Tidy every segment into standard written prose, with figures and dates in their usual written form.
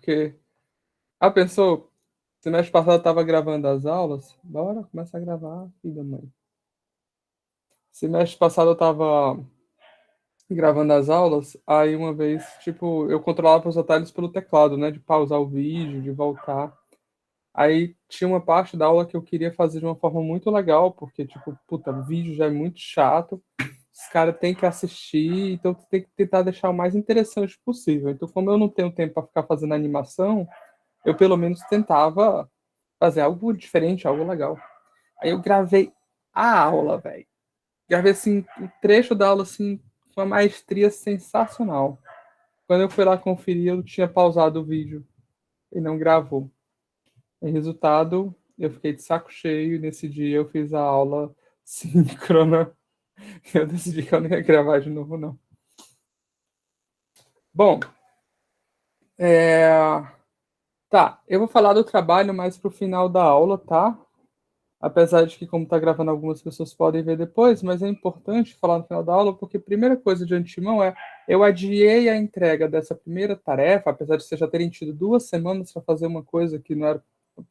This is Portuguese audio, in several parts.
porque... Ah, pensou? Semestre passado eu tava gravando as aulas. Bora, começa a gravar, filho da mãe. Semestre passado eu tava gravando as aulas, aí uma vez, tipo, eu controlava os atalhos pelo teclado, né? De pausar o vídeo, de voltar. Aí tinha uma parte da aula que eu queria fazer de uma forma muito legal, porque, tipo, puta, o vídeo já é muito chato, os caras têm que assistir, então tu tem que tentar deixar o mais interessante possível. Então, como eu não tenho tempo para ficar fazendo animação, eu pelo menos tentava fazer algo diferente, algo legal. Aí eu gravei a aula, velho. Gravei, assim, um trecho da aula, assim, com uma maestria sensacional. Quando eu fui lá conferir, eu tinha pausado o vídeo e não gravou. Em resultado, eu fiquei de saco cheio e nesse dia eu fiz a aula síncrona. Eu decidi que eu não ia gravar de novo, não. Bom, é... tá, eu vou falar do trabalho mais pro final da aula, tá? Apesar de que, como tá gravando, algumas pessoas podem ver depois, mas é importante falar no final da aula, porque a primeira coisa de antemão é eu adiei a entrega dessa primeira tarefa, apesar de vocês já terem tido 2 semanas para fazer uma coisa que não era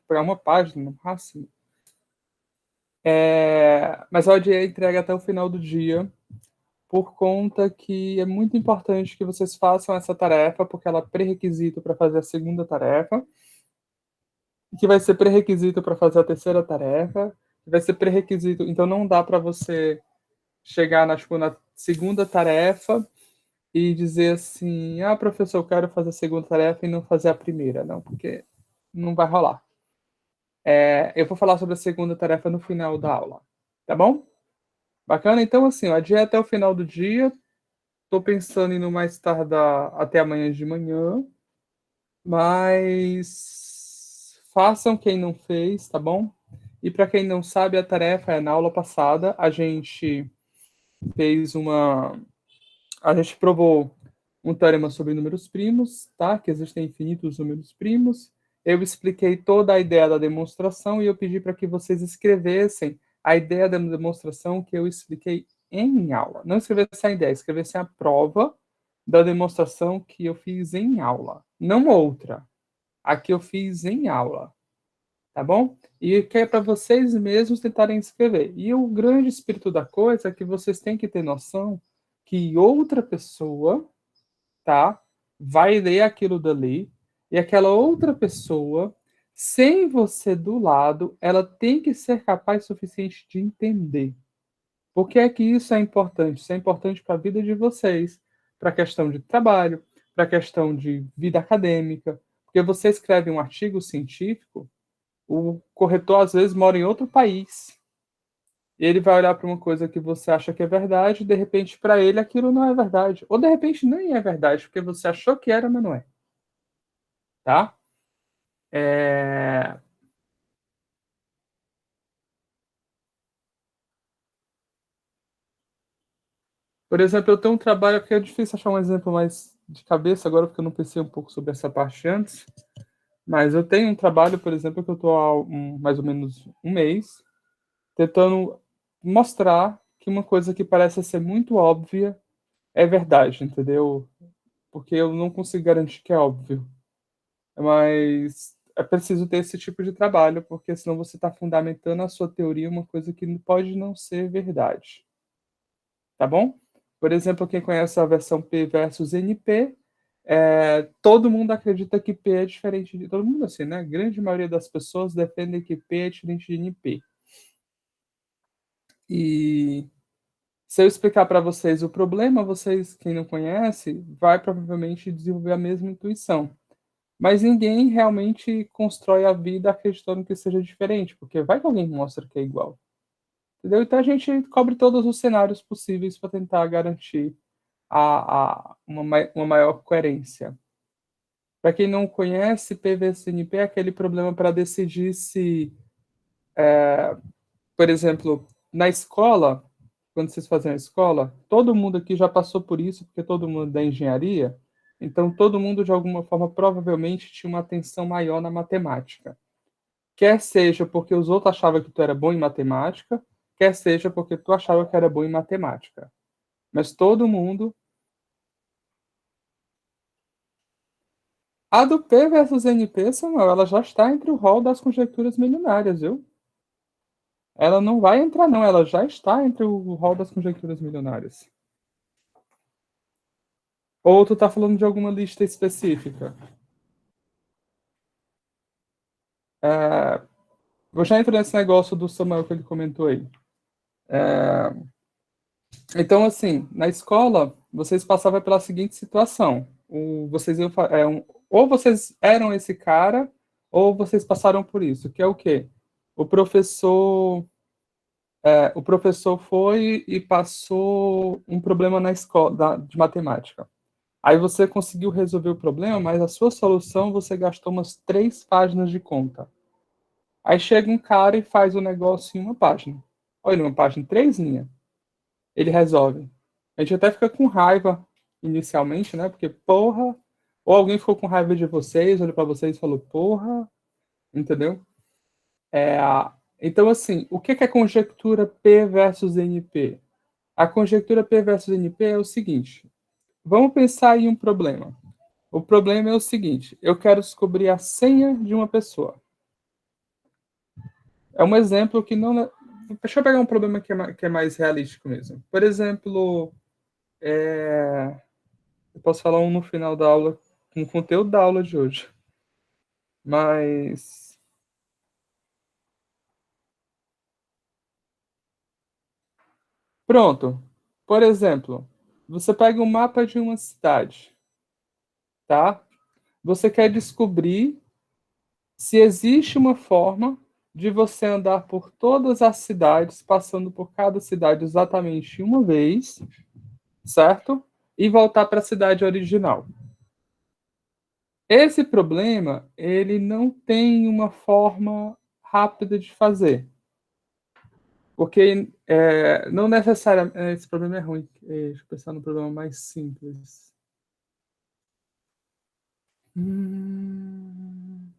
para uma página no máximo. Mas eu adiei a entrega até o final do dia, por conta que é muito importante que vocês façam essa tarefa, porque ela é pré-requisito para fazer a segunda tarefa, que vai ser pré-requisito para fazer a terceira tarefa, que vai ser pré-requisito. Então não dá para você chegar tipo, na segunda tarefa e dizer assim: ah, professor, eu quero fazer a segunda tarefa e não fazer a primeira. Não, porque não vai rolar. Eu vou falar sobre a segunda tarefa no final da aula, tá bom? Bacana? Então, assim, ó, adiante até o final do dia. Tô pensando em no mais tardar até amanhã de manhã, mas façam quem não fez, tá bom? E para quem não sabe, a tarefa é na aula passada, fez uma. A gente provou um teorema sobre números primos, tá? Que existem infinitos números primos. Eu expliquei toda a ideia da demonstração e eu pedi para que vocês escrevessem a ideia da demonstração que eu expliquei em aula. Não escrevessem a ideia, escrevessem a prova da demonstração que eu fiz em aula. Não outra. A que eu fiz em aula. Tá bom? E que é para vocês mesmos tentarem escrever. E o grande espírito da coisa é que vocês têm que ter noção que outra pessoa, tá? Vai ler aquilo dali e aquela outra pessoa, sem você do lado, ela tem que ser capaz o suficiente de entender. Por que é que isso é importante? Isso é importante para a vida de vocês, para a questão de trabalho, para a questão de vida acadêmica. Porque você escreve um artigo científico, o corretor às vezes mora em outro país. E ele vai olhar para uma coisa que você acha que é verdade, e de repente para ele aquilo não é verdade. Ou de repente nem é verdade, porque você achou que era, mas não é. Tá? É... Por exemplo, eu tenho um trabalho que é difícil achar um exemplo mais de cabeça agora, porque eu não pensei um pouco sobre essa parte antes. Mas eu tenho um trabalho, por exemplo, que eu estou há mais ou menos um mês, tentando mostrar que uma coisa que parece ser muito óbvia é verdade, entendeu? Porque eu não consigo garantir que é óbvio. Mas é preciso ter esse tipo de trabalho, porque senão você está fundamentando a sua teoria em uma coisa que pode não ser verdade. Tá bom? Por exemplo, quem conhece a versão P versus NP, todo mundo acredita que P é diferente de todo mundo, assim, né? A grande maioria das pessoas defendem que P é diferente de NP. E se eu explicar para vocês o problema, vocês, quem não conhece, vai provavelmente desenvolver a mesma intuição. Mas ninguém realmente constrói a vida acreditando que seja diferente, porque vai que alguém mostra que é igual. Entendeu? Então a gente cobre todos os cenários possíveis para tentar garantir uma maior coerência. Para quem não conhece, PVCNP é aquele problema para decidir se, por exemplo, na escola, quando vocês fazem a escola, todo mundo aqui já passou por isso, porque todo mundo é da engenharia, então todo mundo, de alguma forma, provavelmente tinha uma atenção maior na matemática. Quer seja porque os outros achavam que tu era bom em matemática, quer seja porque tu achava que era bom em matemática. Mas todo mundo. A do P versus NP, Samuel, ela já está entre o rol das conjecturas milionárias, viu? Ela não vai entrar, não. Ela já está entre o rol das conjecturas milionárias. Ou tu tá falando de alguma lista específica? É, eu já entro nesse negócio do Samuel que ele comentou aí. É, então, assim, na escola, vocês passavam pela seguinte situação. Vocês iam, ou vocês eram esse cara, ou vocês passaram por isso, que é o quê? O professor, o professor foi e passou um problema na escola de matemática. Aí você conseguiu resolver o problema, mas a sua solução você gastou umas 3 páginas de conta. Aí chega um cara e faz o negócio em uma página. Olha, uma página, 3 linhas. Ele resolve. A gente até fica com raiva inicialmente, né? Porque, porra, ou alguém ficou com raiva de vocês, olhou para vocês e falou, porra, entendeu? É, então, assim, o que é conjectura P versus NP? A conjectura P versus NP é o seguinte: vamos pensar em um problema. O problema é o seguinte: eu quero descobrir a senha de uma pessoa. É um exemplo que não. Deixa eu pegar um problema que é mais realístico mesmo. Por exemplo, eu posso falar um no final da aula, com o conteúdo da aula de hoje. Mas. Pronto. Por exemplo, você pega um mapa de uma cidade, tá? Você quer descobrir se existe uma forma de você andar por todas as cidades, passando por cada cidade exatamente uma vez, certo? E voltar para a cidade original. Esse problema, ele não tem uma forma rápida de fazer. Porque não necessariamente. Esse problema é ruim. Deixa eu pensar no problema mais simples. Hum...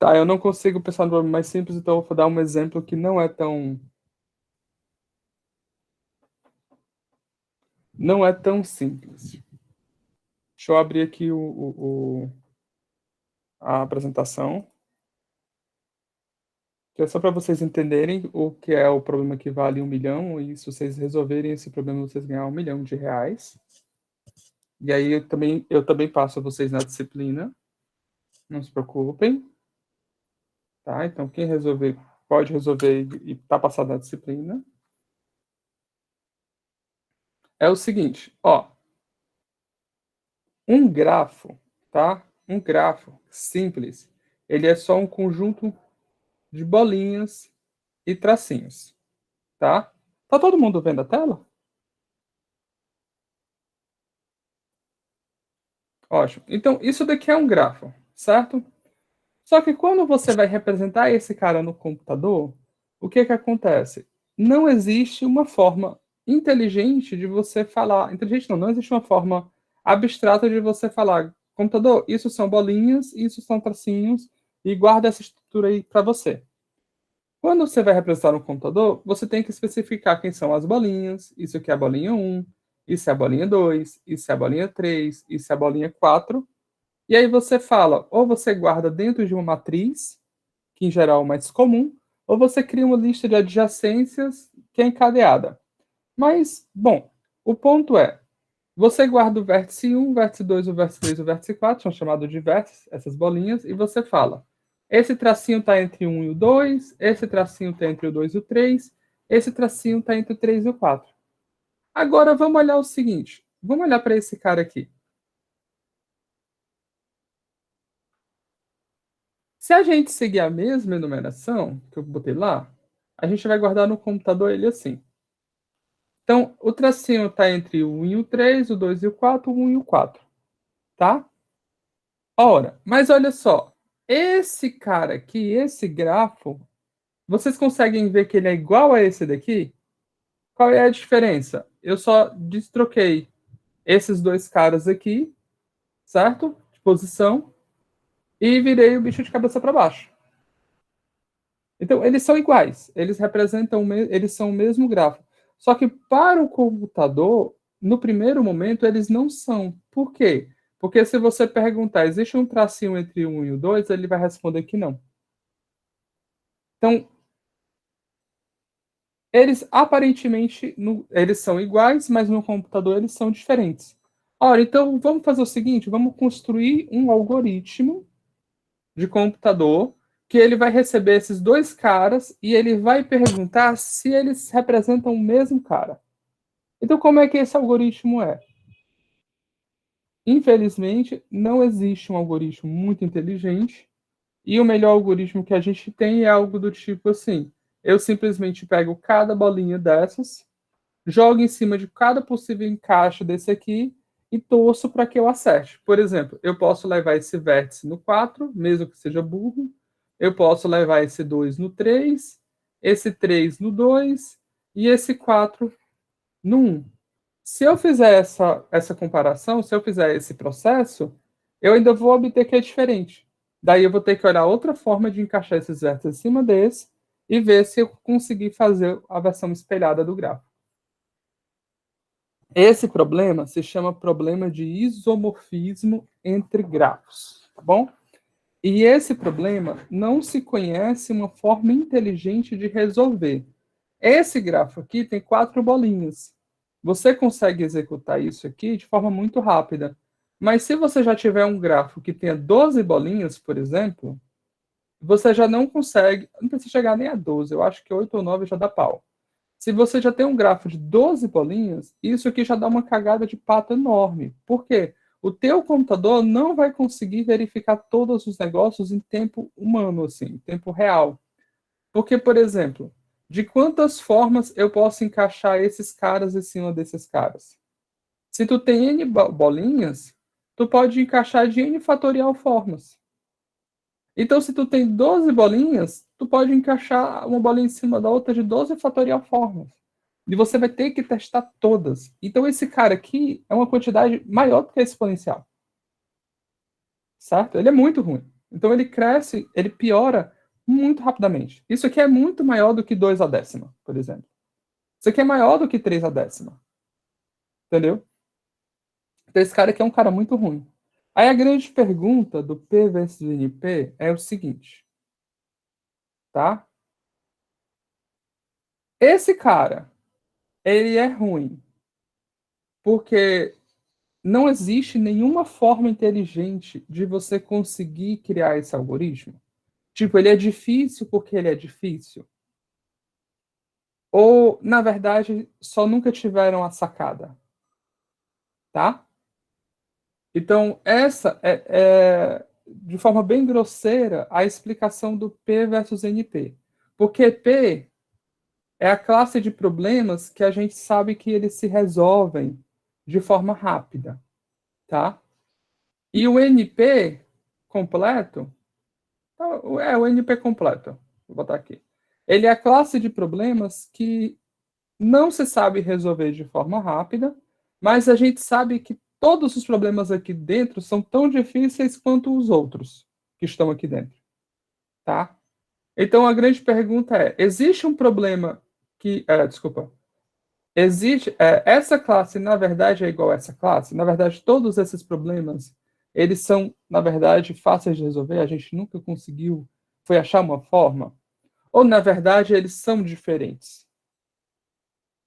Tá, eu não consigo pensar no problema mais simples, então eu vou dar um exemplo que não é tão simples. Deixa eu abrir aqui a apresentação, que é só para vocês entenderem o que é o problema que vale 1 milhão, e se vocês resolverem esse problema, vocês ganhar R$ 1 milhão. E aí eu também passo a vocês na disciplina, não se preocupem, tá? Então quem resolver, pode resolver e tá passado na disciplina. É o seguinte, ó, um grafo, tá? Um grafo simples, ele é só um conjunto de bolinhas e tracinhos, tá? Tá todo mundo vendo a tela? Ótimo. Então, isso daqui é um grafo, certo? Só que quando você vai representar esse cara no computador, o que que acontece? Não existe uma forma inteligente de você falar. Inteligente não existe uma forma abstrata de você falar, computador, isso são bolinhas, isso são tracinhos, e guarda essa estrutura aí para você. Quando você vai representar no computador, você tem que especificar quem são as bolinhas, isso aqui é a bolinha 1, isso é a bolinha 2, isso é a bolinha 3, isso é a bolinha 4. E aí você fala, ou você guarda dentro de uma matriz, que em geral é o mais comum, ou você cria uma lista de adjacências que é encadeada. Mas, bom, o ponto é, você guarda o vértice 1, o vértice 2, o vértice 3, o vértice 4, são chamados de vértices, essas bolinhas, e você fala, esse tracinho está entre o 1 e o 2, esse tracinho está entre o 2 e o 3, esse tracinho está entre o 3 e o 4. Agora vamos olhar o seguinte, vamos olhar para esse cara aqui. Se a gente seguir a mesma enumeração que eu botei lá, a gente vai guardar no computador ele assim. Então, o tracinho está entre o 1 e o 3, o 2 e o 4, o 1 e o 4. Tá? Ora, mas olha só. Esse cara aqui, esse grafo, vocês conseguem ver que ele é igual a esse daqui? Qual é a diferença? Eu só destroquei esses dois caras aqui, certo? De posição, e virei o bicho de cabeça para baixo. Então, eles são iguais, eles representam, eles são o mesmo gráfico. Só que para o computador, no primeiro momento, eles não são. Por quê? Porque se você perguntar, existe um tracinho entre o 1 e o 2, ele vai responder que não. Então, eles aparentemente eles são iguais, mas no computador eles são diferentes. Ora, então vamos fazer o seguinte, vamos construir um algoritmo de computador que ele vai receber esses dois caras e ele vai perguntar se eles representam o mesmo cara. Então, como é que esse algoritmo é? Infelizmente, não existe um algoritmo muito inteligente e o melhor algoritmo que a gente tem é algo do tipo assim: eu simplesmente pego cada bolinha dessas, jogo em cima de cada possível encaixe desse aqui e torço para que eu acerte. Por exemplo, eu posso levar esse vértice no 4, mesmo que seja burro. Eu posso levar esse 2 no 3, esse 3 no 2 e esse 4 no 1. Se eu fizer essa comparação, se eu fizer esse processo, eu ainda vou obter que é diferente. Daí eu vou ter que olhar outra forma de encaixar esses vértices em cima desse e ver se eu conseguir fazer a versão espelhada do gráfico. Esse problema se chama problema de isomorfismo entre grafos, tá bom? E esse problema não se conhece uma forma inteligente de resolver. Esse grafo aqui tem 4 bolinhas. Você consegue executar isso aqui de forma muito rápida. Mas se você já tiver um grafo que tenha 12 bolinhas, por exemplo, você já não consegue, não precisa chegar nem a 12, eu acho que 8 ou 9 já dá pau. Se você já tem um grafo de 12 bolinhas, isso aqui já dá uma cagada de pato enorme. Por quê? O teu computador não vai conseguir verificar todos os negócios em tempo humano, assim, em tempo real. Porque, por exemplo, de quantas formas eu posso encaixar esses caras em cima desses caras? Se tu tem N bolinhas, tu pode encaixar de N fatorial formas. Então, se tu tem 12 bolinhas, tu pode encaixar uma bolinha em cima da outra de 12 fatorial formas. E você vai ter que testar todas. Então, esse cara aqui é uma quantidade maior do que a exponencial. Certo? Ele é muito ruim. Então, ele cresce, ele piora muito rapidamente. Isso aqui é muito maior do que 2 a décima, por exemplo. Isso aqui é maior do que 3 a décima. Entendeu? Então, esse cara aqui é um cara muito ruim. Aí a grande pergunta do P versus NP é o seguinte, tá? Esse cara, ele é ruim porque não existe nenhuma forma inteligente de você conseguir criar esse algoritmo. Tipo, ele é difícil porque ele é difícil. Ou, na verdade, só nunca tiveram a sacada, tá? Então, essa de forma bem grosseira, a explicação do P versus NP. Porque P é a classe de problemas que a gente sabe que eles se resolvem de forma rápida, tá? E o NP completo, o NP completo, vou botar aqui. Ele é a classe de problemas que não se sabe resolver de forma rápida, mas a gente sabe que todos os problemas aqui dentro são tão difíceis quanto os outros que estão aqui dentro, tá? Então a grande pergunta é: existe um problema que, desculpa, existe essa classe na verdade é igual a essa classe? Na verdade, todos esses problemas eles são na verdade fáceis de resolver. A gente nunca conseguiu foi achar uma forma, ou na verdade eles são diferentes?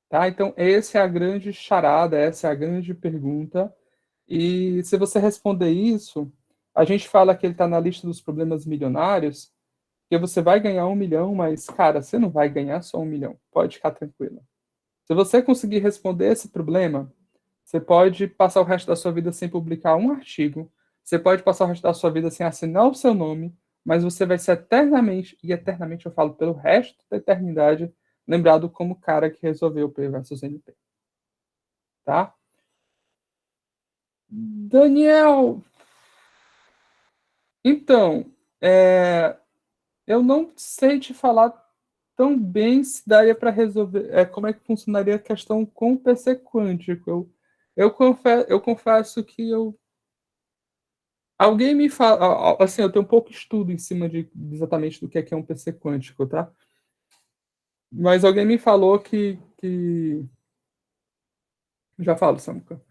Tá? Então, essa é a grande charada, essa é a grande pergunta. E se você responder isso, a gente fala que ele está na lista dos problemas milionários, que você vai ganhar 1 milhão, mas, cara, você não vai ganhar só 1 milhão. Pode ficar tranquilo. Se você conseguir responder esse problema, você pode passar o resto da sua vida sem publicar um artigo, você pode passar o resto da sua vida sem assinar o seu nome, mas você vai ser eternamente, e eternamente eu falo pelo resto da eternidade, lembrado como o cara que resolveu o P versus NP, tá? Daniel, então, eu não sei te falar bem se daria para resolver, como é que funcionaria a questão com o PC quântico. Eu confesso que alguém me fala, assim, eu tenho um pouco de estudo em cima de exatamente do que é um PC quântico, tá? Mas alguém me falou que já falo, Samuca.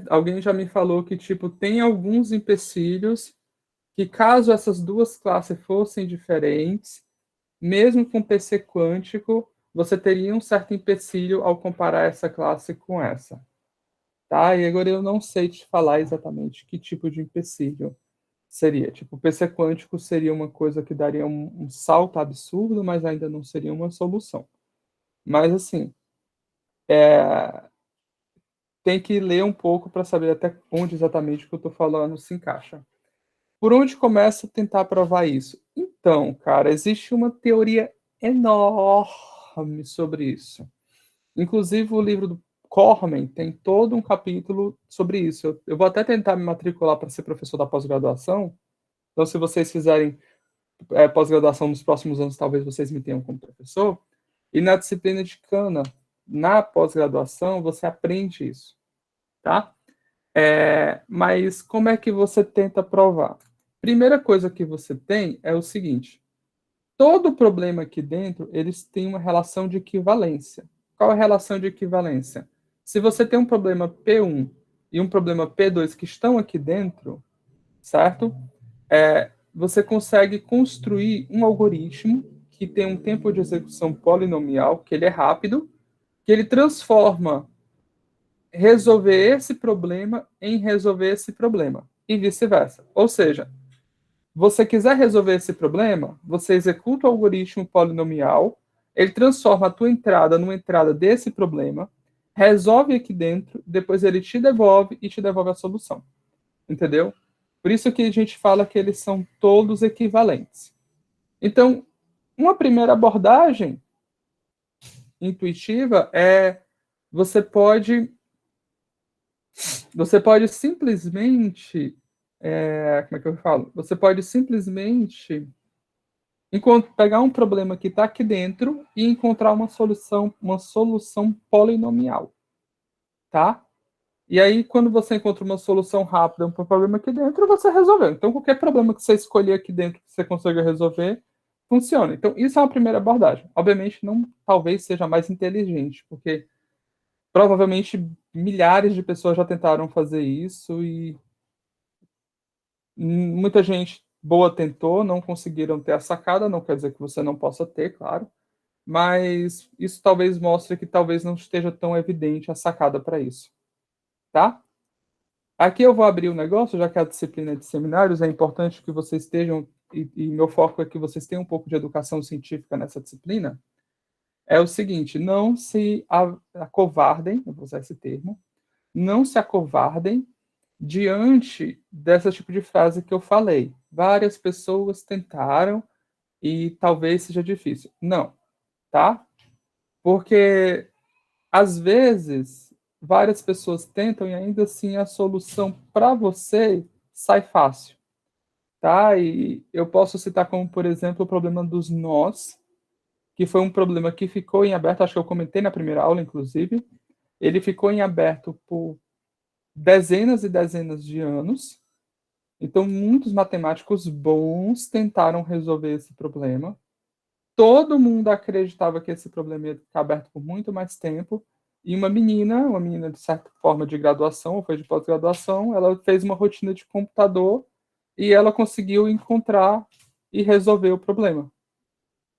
Alguém já me falou que, tipo, tem alguns empecilhos que, caso essas duas classes fossem diferentes, mesmo com PC quântico, você teria um certo empecilho ao comparar essa classe com essa. Tá? E agora eu não sei te falar exatamente que tipo de empecilho seria. Tipo, o PC quântico seria uma coisa que daria um salto absurdo, mas ainda não seria uma solução. Mas, assim, tem que ler um pouco para saber até onde exatamente o que eu estou falando se encaixa. Por onde começa a tentar provar isso? Então, cara, existe uma teoria enorme sobre isso. Inclusive, o livro do Corman tem todo um capítulo sobre isso. Eu vou até tentar me matricular para ser professor da pós-graduação. Então, se vocês fizerem pós-graduação nos próximos anos, talvez vocês me tenham como professor. E na disciplina de cana, na pós-graduação, você aprende isso, tá? Mas como é que você tenta provar? Primeira coisa que você tem é o seguinte: todo problema aqui dentro, eles têm uma relação de equivalência. Qual é a relação de equivalência? Se você tem um problema P1 e um problema P2 que estão aqui dentro, certo? Você consegue construir um algoritmo que tem um tempo de execução polinomial, que ele é rápido, que ele transforma resolver esse problema em resolver esse problema, e vice-versa. Ou seja, você quiser resolver esse problema, você executa o algoritmo polinomial, ele transforma a tua entrada numa entrada desse problema, resolve aqui dentro, depois ele te devolve e te devolve a solução. Entendeu? Por isso que a gente fala que eles são todos equivalentes. Então, uma primeira abordagem intuitiva é você pode simplesmente como é que eu falo? Você pode simplesmente pegar um problema que está aqui dentro e encontrar uma solução polinomial, tá? E aí, quando você encontra uma solução rápida para um problema aqui dentro, você resolveu. Então, qualquer problema que você escolher aqui dentro que você consiga resolver, funciona. Então, isso é uma primeira abordagem. Obviamente, não talvez seja mais inteligente, porque provavelmente milhares de pessoas já tentaram fazer isso e muita gente boa tentou, não conseguiram ter a sacada, não quer dizer que você não possa ter, claro, mas isso talvez mostre que talvez não esteja tão evidente a sacada para isso, tá? Aqui eu vou abrir o negócio, já que a disciplina de seminários é importante que vocês estejam, e meu foco é que vocês tenham um pouco de educação científica nessa disciplina. É o seguinte: não se acovardem, eu vou usar esse termo, não se acovardem diante desse tipo de frase que eu falei. Várias pessoas tentaram e talvez seja difícil. Não, tá? Porque às vezes várias pessoas tentam e ainda assim a solução para você sai fácil, tá? E eu posso citar como, por exemplo, o problema dos nós, que foi um problema que ficou em aberto, acho que eu comentei na primeira aula, inclusive. Ele ficou em aberto por dezenas e dezenas de anos. Então, muitos matemáticos bons tentaram resolver esse problema. Todo mundo acreditava que esse problema ia ficar aberto por muito mais tempo. E uma menina de certa forma de graduação, ou foi de pós-graduação, ela fez uma rotina de computador e ela conseguiu encontrar e resolver o problema.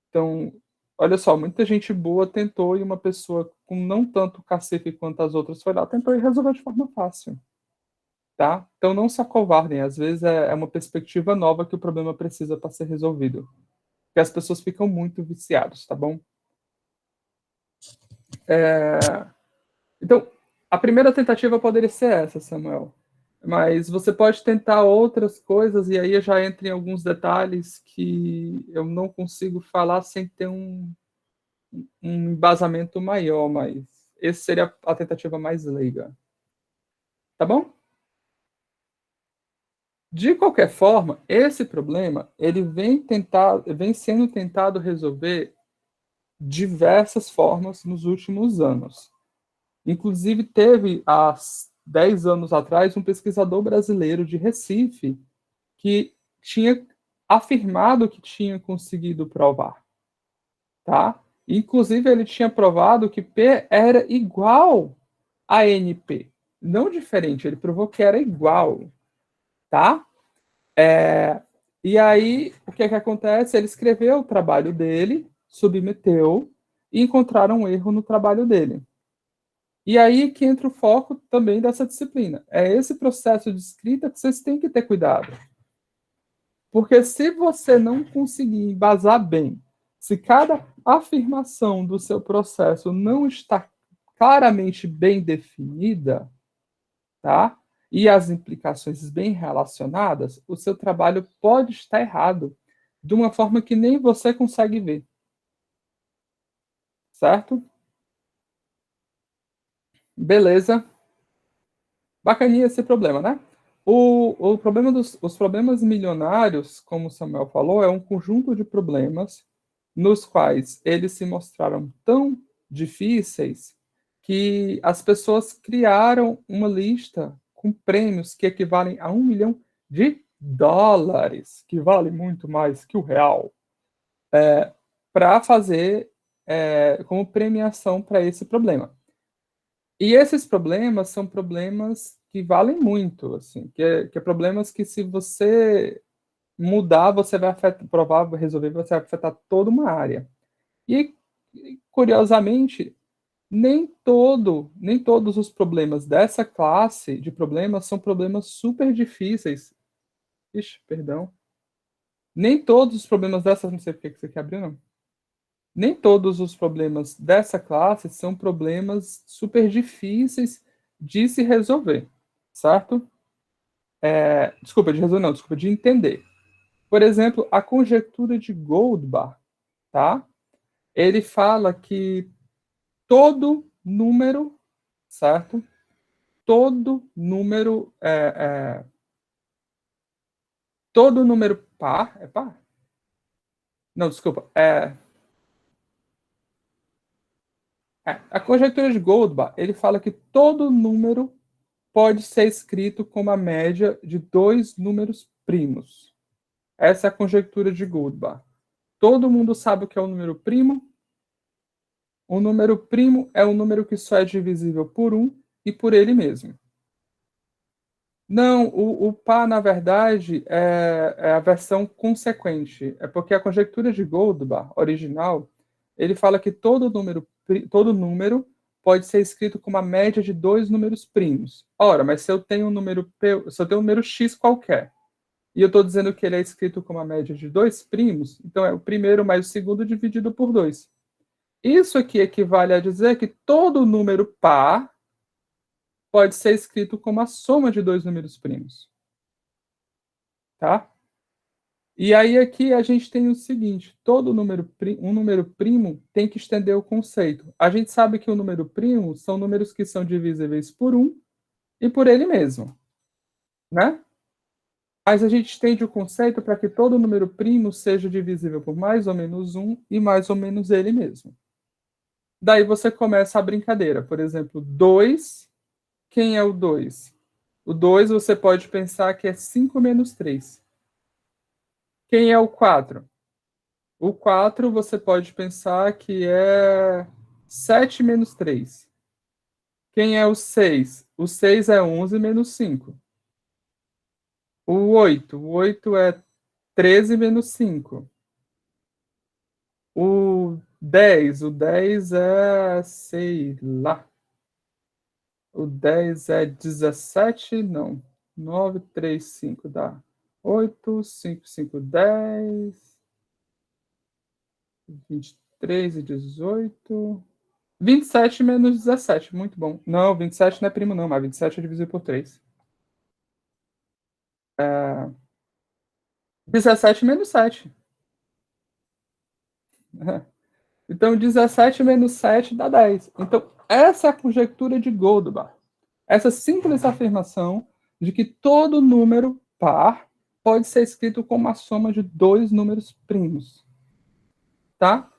Então, olha só, muita gente boa tentou e uma pessoa com não tanto cacife quanto as outras foi lá, tentou e resolveu de forma fácil, tá? Então não se acovardem, às vezes é uma perspectiva nova que o problema precisa para ser resolvido. Porque as pessoas ficam muito viciadas, tá bom? Então, a primeira tentativa poderia ser essa, Samuel. Mas você pode tentar outras coisas, e aí eu já entro em alguns detalhes que eu não consigo falar sem ter um embasamento maior, mas esse seria a tentativa mais leiga. Tá bom? De qualquer forma, esse problema ele vem sendo tentado resolver diversas formas nos últimos anos. Inclusive, teve, há 10 anos atrás, um pesquisador brasileiro de Recife que tinha afirmado que tinha conseguido provar. Tá? Inclusive, ele tinha provado que P era igual a NP. Não diferente, ele provou que era igual. Tá? E aí, o que é que acontece? Ele escreveu o trabalho dele, submeteu, e encontraram um erro no trabalho dele. E aí que entra o foco também dessa disciplina. É esse processo de escrita que vocês têm que ter cuidado. Porque se você não conseguir embasar bem, se cada afirmação do seu processo não está claramente bem definida, tá? E as implicações bem relacionadas, o seu trabalho pode estar errado de uma forma que nem você consegue ver. Certo? Beleza. Bacaninha esse problema, né? O problema os problemas milionários, como o Samuel falou, é um conjunto de problemas nos quais eles se mostraram tão difíceis que as pessoas criaram uma lista com prêmios que equivalem a US$ 1 milhão, que vale muito mais que o real, para fazer como premiação para esse problema. E esses problemas são problemas que valem muito, assim, que é problemas que se você mudar, você vai afetar, provar, resolver, você vai afetar toda uma área. E, curiosamente, nem todos os problemas dessa classe de problemas são problemas super difíceis. Ixi, perdão. Nem todos os problemas dessa, não sei por que você quer abrir, não. Nem todos os problemas dessa classe são problemas super difíceis de se resolver, certo? Desculpa, de resolver não, desculpa, de entender. Por exemplo, a conjectura de Goldbach, tá? Ele fala que todo número, certo? Todo número, todo número par, é par? Não, desculpa, a conjectura de Goldbach, ele fala que todo número pode ser escrito como a média de dois números primos. Essa é a conjectura de Goldbach. Todo mundo sabe o que é um número primo? Um número primo é um número que só é divisível por um e por ele mesmo. Não, o par, na verdade, é a versão consequente. É porque a conjectura de Goldbach, original, ele fala que todo número pode ser escrito como a média de dois números primos. Ora, mas se eu tenho um número, se eu tenho um número x qualquer, e eu estou dizendo que ele é escrito como a média de dois primos, então é o primeiro mais o segundo dividido por 2. Isso aqui equivale a dizer que todo número par pode ser escrito como a soma de dois números primos. Tá? E aí aqui a gente tem o seguinte, um número primo tem que estender o conceito. A gente sabe que o número primo são números que são divisíveis por um e por ele mesmo, né? Mas a gente estende o conceito para que todo número primo seja divisível por mais ou menos um e mais ou menos ele mesmo. Daí você começa a brincadeira. Por exemplo, 2, quem é o 2? O 2 você pode pensar que é 5 menos 3. Quem é o 4? O 4 você pode pensar que é 7 menos 3. Quem é o 6? O 6 é 11 menos 5. O 8 é 13 menos 5. O 10 é, sei lá. O 10 é 17, não. 9, 3, 5 dá 8, 5, 5, 10, 23 e 18. 27 menos 17, muito bom. Não, 27 não é primo não, mas 27 é dividido por 3. 17 menos 7. Então, 17 menos 7 dá 10. Então, essa é a conjectura de Goldbach. Essa simples afirmação de que todo número par pode ser escrito como a soma de dois números primos. Tá?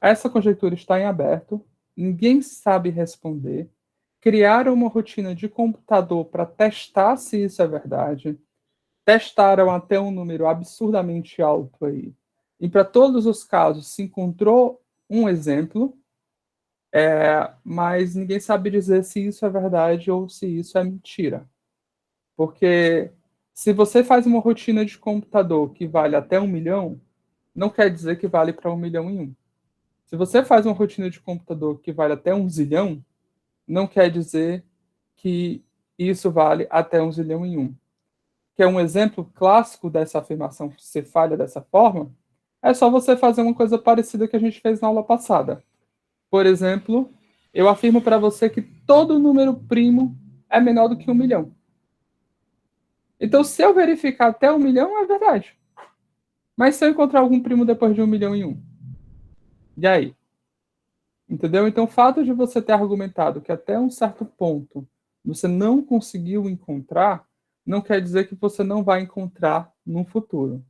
essa conjectura está em aberto, ninguém sabe responder, criaram uma rotina de computador para testar se isso é verdade, testaram até um número absurdamente alto aí, e para todos os casos se encontrou um exemplo, mas ninguém sabe dizer se isso é verdade ou se isso é mentira. Porque se você faz uma rotina de computador que vale até 1 milhão, não quer dizer que vale para 1 milhão e um. Se você faz uma rotina de computador que vale até 1 zilhão, não quer dizer que isso vale até 1 zilhão e um. Que é um exemplo clássico dessa afirmação ser falha dessa forma, é só você fazer uma coisa parecida que a gente fez na aula passada. Por exemplo, eu afirmo para você que todo número primo é menor do que 1 milhão. Então, se eu verificar até 1 milhão, é verdade. Mas se eu encontrar algum primo depois de 1 milhão e um? E aí? Entendeu? Então, o fato de você ter argumentado que até um certo ponto você não conseguiu encontrar, não quer dizer que você não vai encontrar no futuro.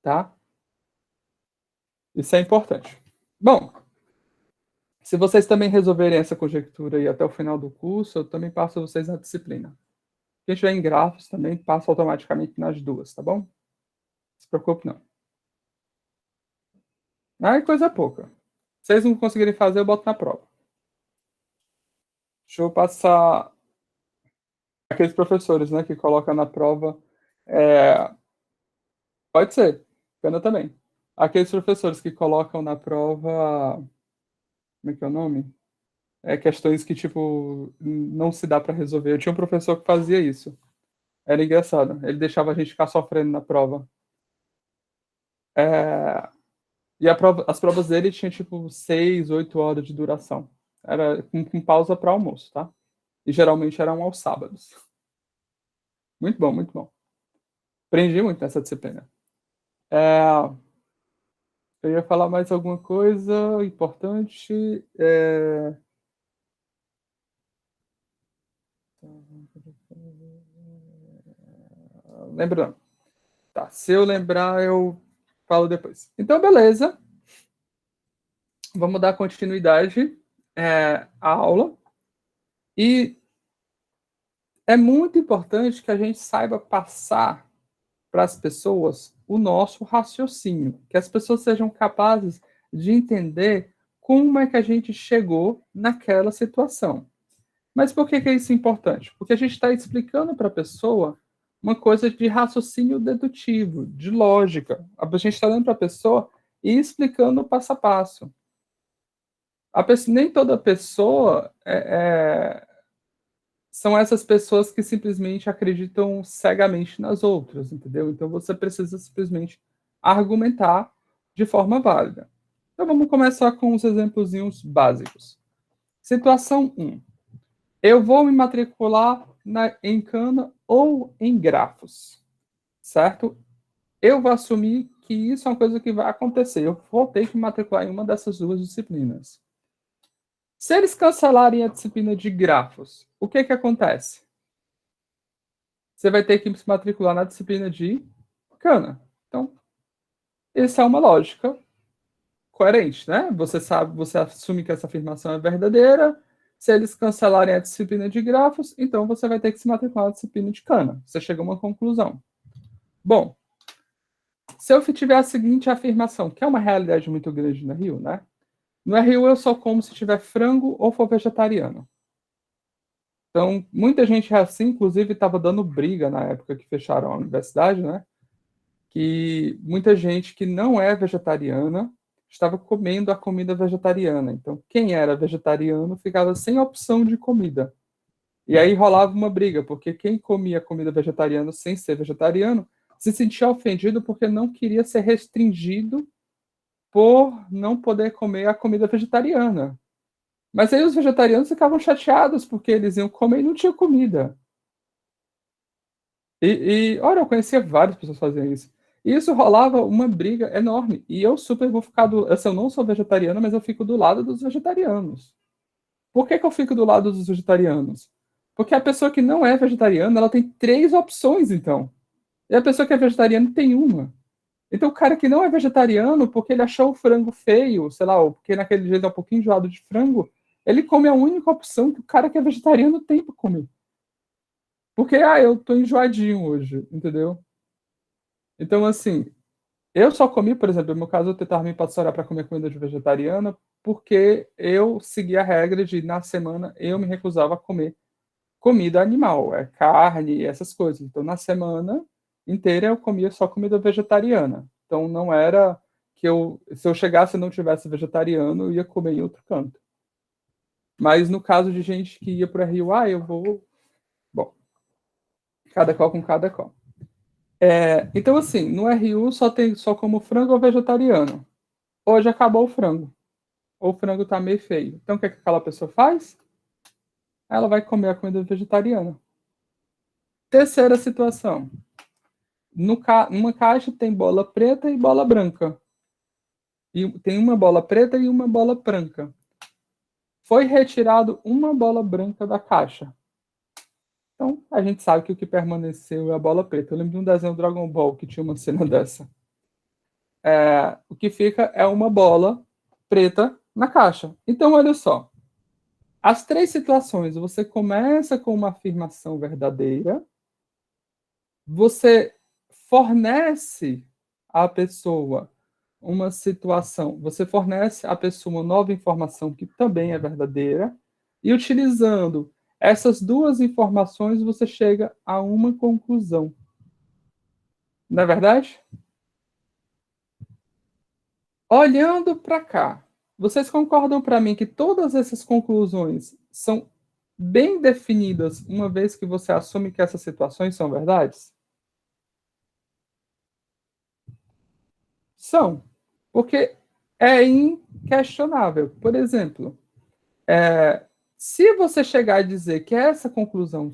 Tá? Isso é importante. Bom, se vocês também resolverem essa conjectura aí até o final do curso, eu também passo a vocês a disciplina. Quem estiver em grafos também passa automaticamente nas duas, tá bom? Não se preocupe, não. Ah, é coisa pouca. Se vocês não conseguirem fazer, eu boto na prova. Deixa eu passar aqueles professores, né, que colocam na prova. Pode ser, pena também. Aqueles professores que colocam na prova. Como é que é o nome? Questões que, tipo, não se dá para resolver. Eu tinha um professor que fazia isso. Era engraçado. Ele deixava a gente ficar sofrendo na prova. E as provas dele tinham, tipo, 6, 8 horas de duração. Era com pausa para almoço, tá? E geralmente eram aos sábados. Muito bom, muito bom. Aprendi muito nessa disciplina. Eu ia falar mais alguma coisa importante. Lembro não. Tá, se eu lembrar, eu falo depois. Então, beleza. Vamos dar continuidade à aula. E é muito importante que a gente saiba passar para as pessoas o nosso raciocínio, que as pessoas sejam capazes de entender como é que a gente chegou naquela situação. Mas por que é isso importante? Porque a gente está explicando para a pessoa uma coisa de raciocínio dedutivo, de lógica. A gente está dando para a pessoa e explicando passo a passo. Nem toda pessoa são essas pessoas que simplesmente acreditam cegamente nas outras, entendeu? Então você precisa simplesmente argumentar de forma válida. Então vamos começar com uns exemplozinhos básicos. Situação 1. Eu vou me matricular em cana ou em grafos, certo? Eu vou assumir que isso é uma coisa que vai acontecer. Eu vou ter que me matricular em uma dessas duas disciplinas. Se eles cancelarem a disciplina de grafos, o que acontece? Você vai ter que se matricular na disciplina de cana. Então, essa é uma lógica coerente, né? Você sabe, você assume que essa afirmação é verdadeira. Se eles cancelarem a disciplina de grafos, então você vai ter que se matricular na disciplina de cana. Você chega a uma conclusão. Bom, se eu tiver a seguinte afirmação, que é uma realidade muito grande no Rio, né? No Rio eu só como se tiver frango ou for vegetariano. Então, muita gente assim, inclusive, estava dando briga na época que fecharam a universidade, né? Que muita gente que não é vegetariana estava comendo a comida vegetariana. Então, quem era vegetariano ficava sem opção de comida. E aí rolava uma briga, porque quem comia comida vegetariana sem ser vegetariano se sentia ofendido porque não queria ser restringido por não poder comer a comida vegetariana. Mas aí os vegetarianos ficavam chateados porque eles iam comer e não tinha comida. Olha, eu conhecia várias pessoas que faziam isso. E isso rolava uma briga enorme. E eu super vou ficar assim, eu não sou vegetariano, mas eu fico do lado dos vegetarianos. Por que eu fico do lado dos vegetarianos? Porque a pessoa que não é vegetariana, ela tem 3 opções, então. E a pessoa que é vegetariana tem uma. Então, o cara que não é vegetariano, porque ele achou o frango feio, sei lá, ou porque naquele dia ele é um pouquinho enjoado de frango, ele come a única opção que o cara que é vegetariano tem para comer. Porque, eu tô enjoadinho hoje, entendeu? Então, assim, eu só comi, por exemplo, no meu caso, eu tentava me pastorar para comer comida de vegetariana, porque eu segui a regra de, na semana, eu me recusava a comer comida animal, carne, essas coisas. Então, na semana inteira, eu comia só comida vegetariana. Então, não era que se eu chegasse e não tivesse vegetariano, eu ia comer em outro canto. Mas no caso de gente que ia para Rio, eu vou. Bom, cada qual com cada qual. Então, assim, no RU só como frango ou vegetariano. Hoje acabou o frango. Ou o frango tá meio feio. Então, o que aquela pessoa faz? Ela vai comer a comida vegetariana. Terceira situação. Numa caixa tem bola preta e bola branca. E tem uma bola preta e uma bola branca. Foi retirado uma bola branca da caixa. Então, a gente sabe que o que permaneceu é a bola preta. Eu lembro de um desenho do Dragon Ball que tinha uma cena dessa. O que fica é uma bola preta na caixa. Então, olha só. As três situações, você começa com uma afirmação verdadeira, você fornece à pessoa uma situação, você fornece à pessoa uma nova informação que também é verdadeira, e utilizando essas duas informações, você chega a uma conclusão. Não é verdade? Olhando para cá, vocês concordam para mim que todas essas conclusões são bem definidas uma vez que você assume que essas situações são verdades? São, porque é inquestionável. Por exemplo, se você chegar a dizer que essa conclusão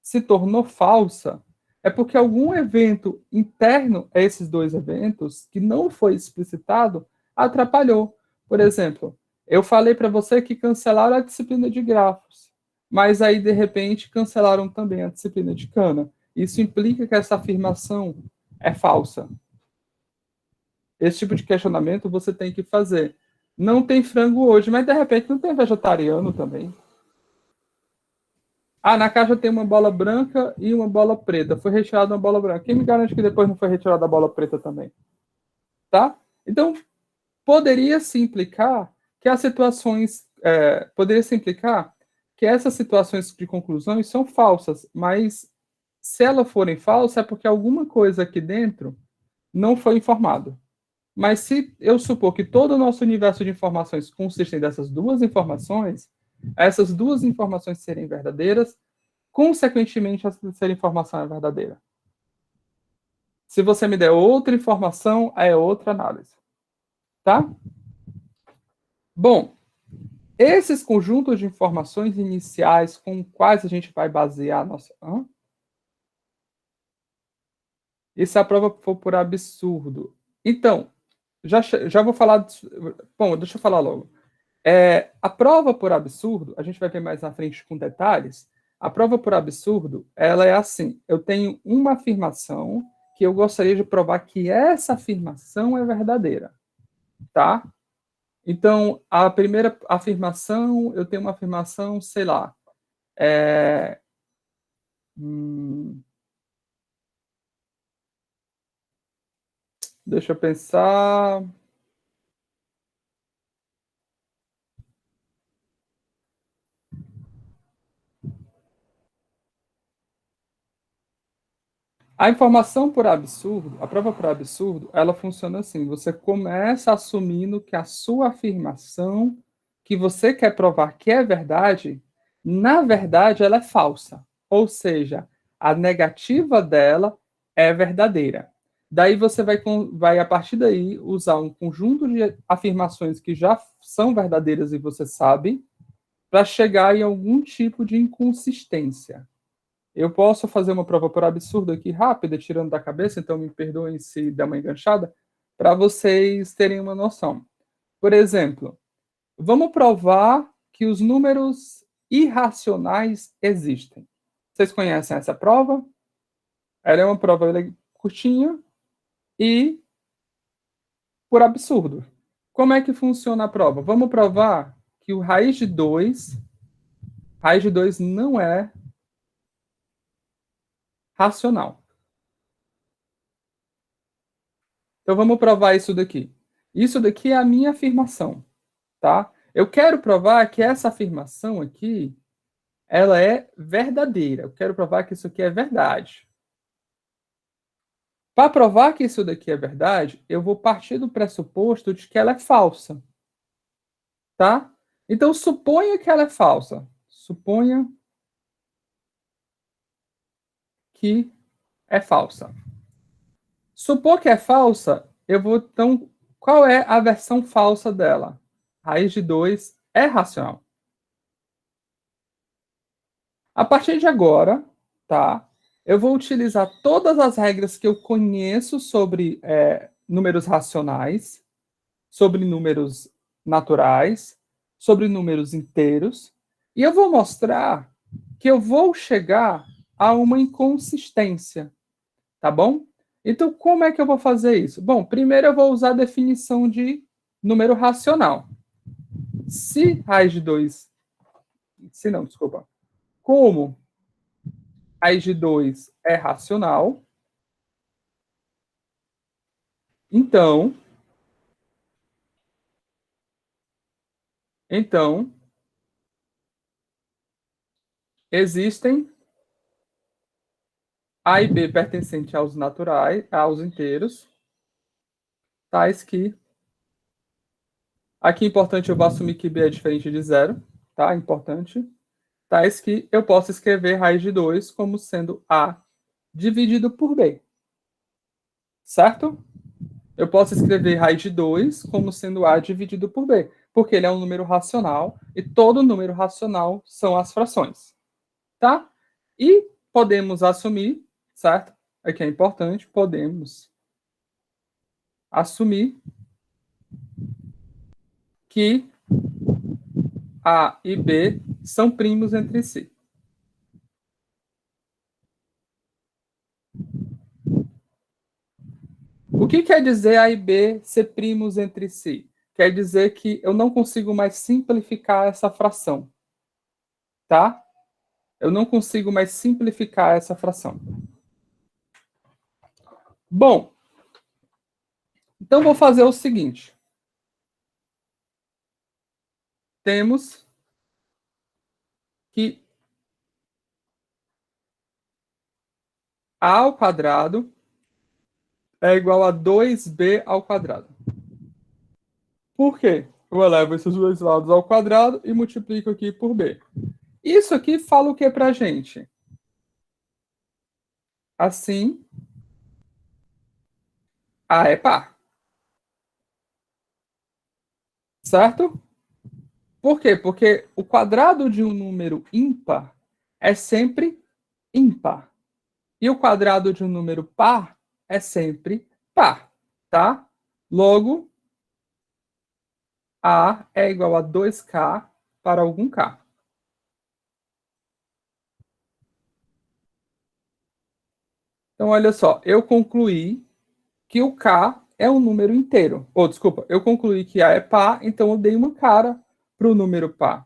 se tornou falsa, é porque algum evento interno a esses dois eventos, que não foi explicitado, atrapalhou. Por exemplo, eu falei para você que cancelaram a disciplina de grafos, mas aí, de repente, cancelaram também a disciplina de cana. Isso implica que essa afirmação é falsa. Esse tipo de questionamento você tem que fazer. Não tem frango hoje, mas de repente não tem vegetariano também. Na caixa tem uma bola branca e uma bola preta. Foi retirada uma bola branca. Quem me garante que depois não foi retirada a bola preta também? Tá? Então, poderia se implicar que as situações. Poderia se implicar que essas situações de conclusões são falsas, mas se elas forem falsas, é porque alguma coisa aqui dentro não foi informado. Mas se eu supor que todo o nosso universo de informações consistem dessas duas informações, essas duas informações serem verdadeiras, consequentemente, a terceira informação é verdadeira. Se você me der outra informação, é outra análise. Tá? Bom, esses conjuntos de informações iniciais com quais a gente vai basear a nossa. E se a prova for por absurdo? Então, já vou falar. Bom, deixa eu falar logo. A prova por absurdo, a gente vai ver mais na frente com detalhes. A prova por absurdo, ela é assim: eu tenho uma afirmação que eu gostaria de provar que essa afirmação é verdadeira, tá? Então, a primeira afirmação, eu tenho uma afirmação, sei lá, é, hum, deixa eu pensar. A informação por absurdo, a prova por absurdo, ela funciona assim: você começa assumindo que a sua afirmação que você quer provar que é verdade, na verdade ela é falsa. Ou seja, a negativa dela é verdadeira. Daí você vai a partir daí usar um conjunto de afirmações que já são verdadeiras e você sabe, para chegar em algum tipo de inconsistência. Eu posso fazer uma prova por absurdo aqui, rápida, tirando da cabeça, então me perdoem se der uma enganchada, para vocês terem uma noção. Por exemplo, vamos provar que os números irracionais existem. Vocês conhecem essa prova? Ela é uma prova curtinha e por absurdo. Como é que funciona a prova? Vamos provar que o raiz de 2 não é racional. Então vamos provar isso daqui. Isso daqui é a minha afirmação, tá? Eu quero provar que essa afirmação aqui, ela é verdadeira. Eu quero provar que isso aqui é verdade. Para provar que isso daqui é verdade, eu vou partir do pressuposto de que ela é falsa, tá? Então suponha que ela é falsa. Suponha que é falsa. Supor que é falsa, eu vou então, qual é a versão falsa dela? Raiz de 2 é racional. A partir de agora, tá? Eu vou utilizar todas as regras que eu conheço sobre números racionais, sobre números naturais, sobre números inteiros, e eu vou mostrar que eu vou chegar a uma inconsistência, tá bom? Então, como é que eu vou fazer isso? Bom, primeiro eu vou usar a definição de número racional. Se raiz de 2, se não, desculpa. Como raiz de 2 é racional, então, então existem A e B pertencentes aos naturais, aos inteiros, tais que aqui é importante eu vou assumir que B é diferente de zero, tá? Importante. Tais que eu posso escrever raiz de 2 como sendo A dividido por B. Certo? Eu posso escrever raiz de 2 como sendo A dividido por B, porque ele é um número racional e todo número racional são as frações. Tá? E podemos assumir, certo? Aqui é importante, podemos assumir que A e B são primos entre si. O que quer dizer A e B ser primos entre si? Quer dizer que eu não consigo mais simplificar essa fração, tá? Eu não consigo mais simplificar essa fração. Bom, então vou fazer o seguinte. Temos que A ao quadrado é igual a 2B ao quadrado. Por quê? Eu elevo esses dois lados ao quadrado e multiplico aqui por B. Isso aqui fala o que pra gente? Assim, A é par. Certo? Por quê? Porque o quadrado de um número ímpar é sempre ímpar. E o quadrado de um número par é sempre par, tá? Logo, A é igual a 2K para algum K. Então, olha só, eu concluí que o K é um número inteiro. Ou, desculpa, eu concluí que A é par, então eu dei uma cara para o número par.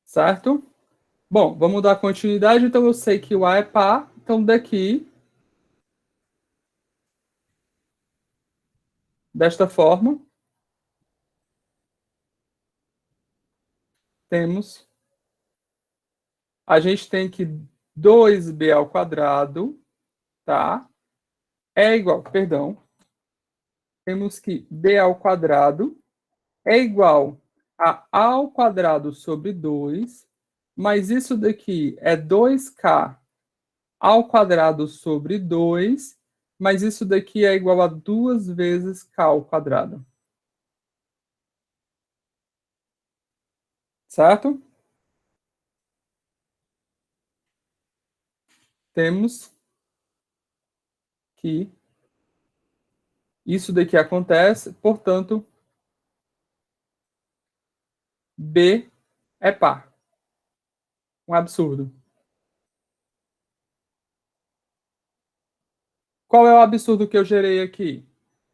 Certo? Bom, vamos dar continuidade. Então, eu sei que o A é par. Então, daqui, desta forma, temos... A gente tem que 2b ao quadrado, tá? É igual, perdão. Temos que b ao quadrado é igual a ao quadrado sobre 2, mas isso daqui é 2k ao quadrado sobre 2, mas isso daqui é igual a 2 vezes k ao quadrado. Certo? Temos que isso daqui acontece, portanto, B é par. Um absurdo. Qual é o absurdo que eu gerei aqui?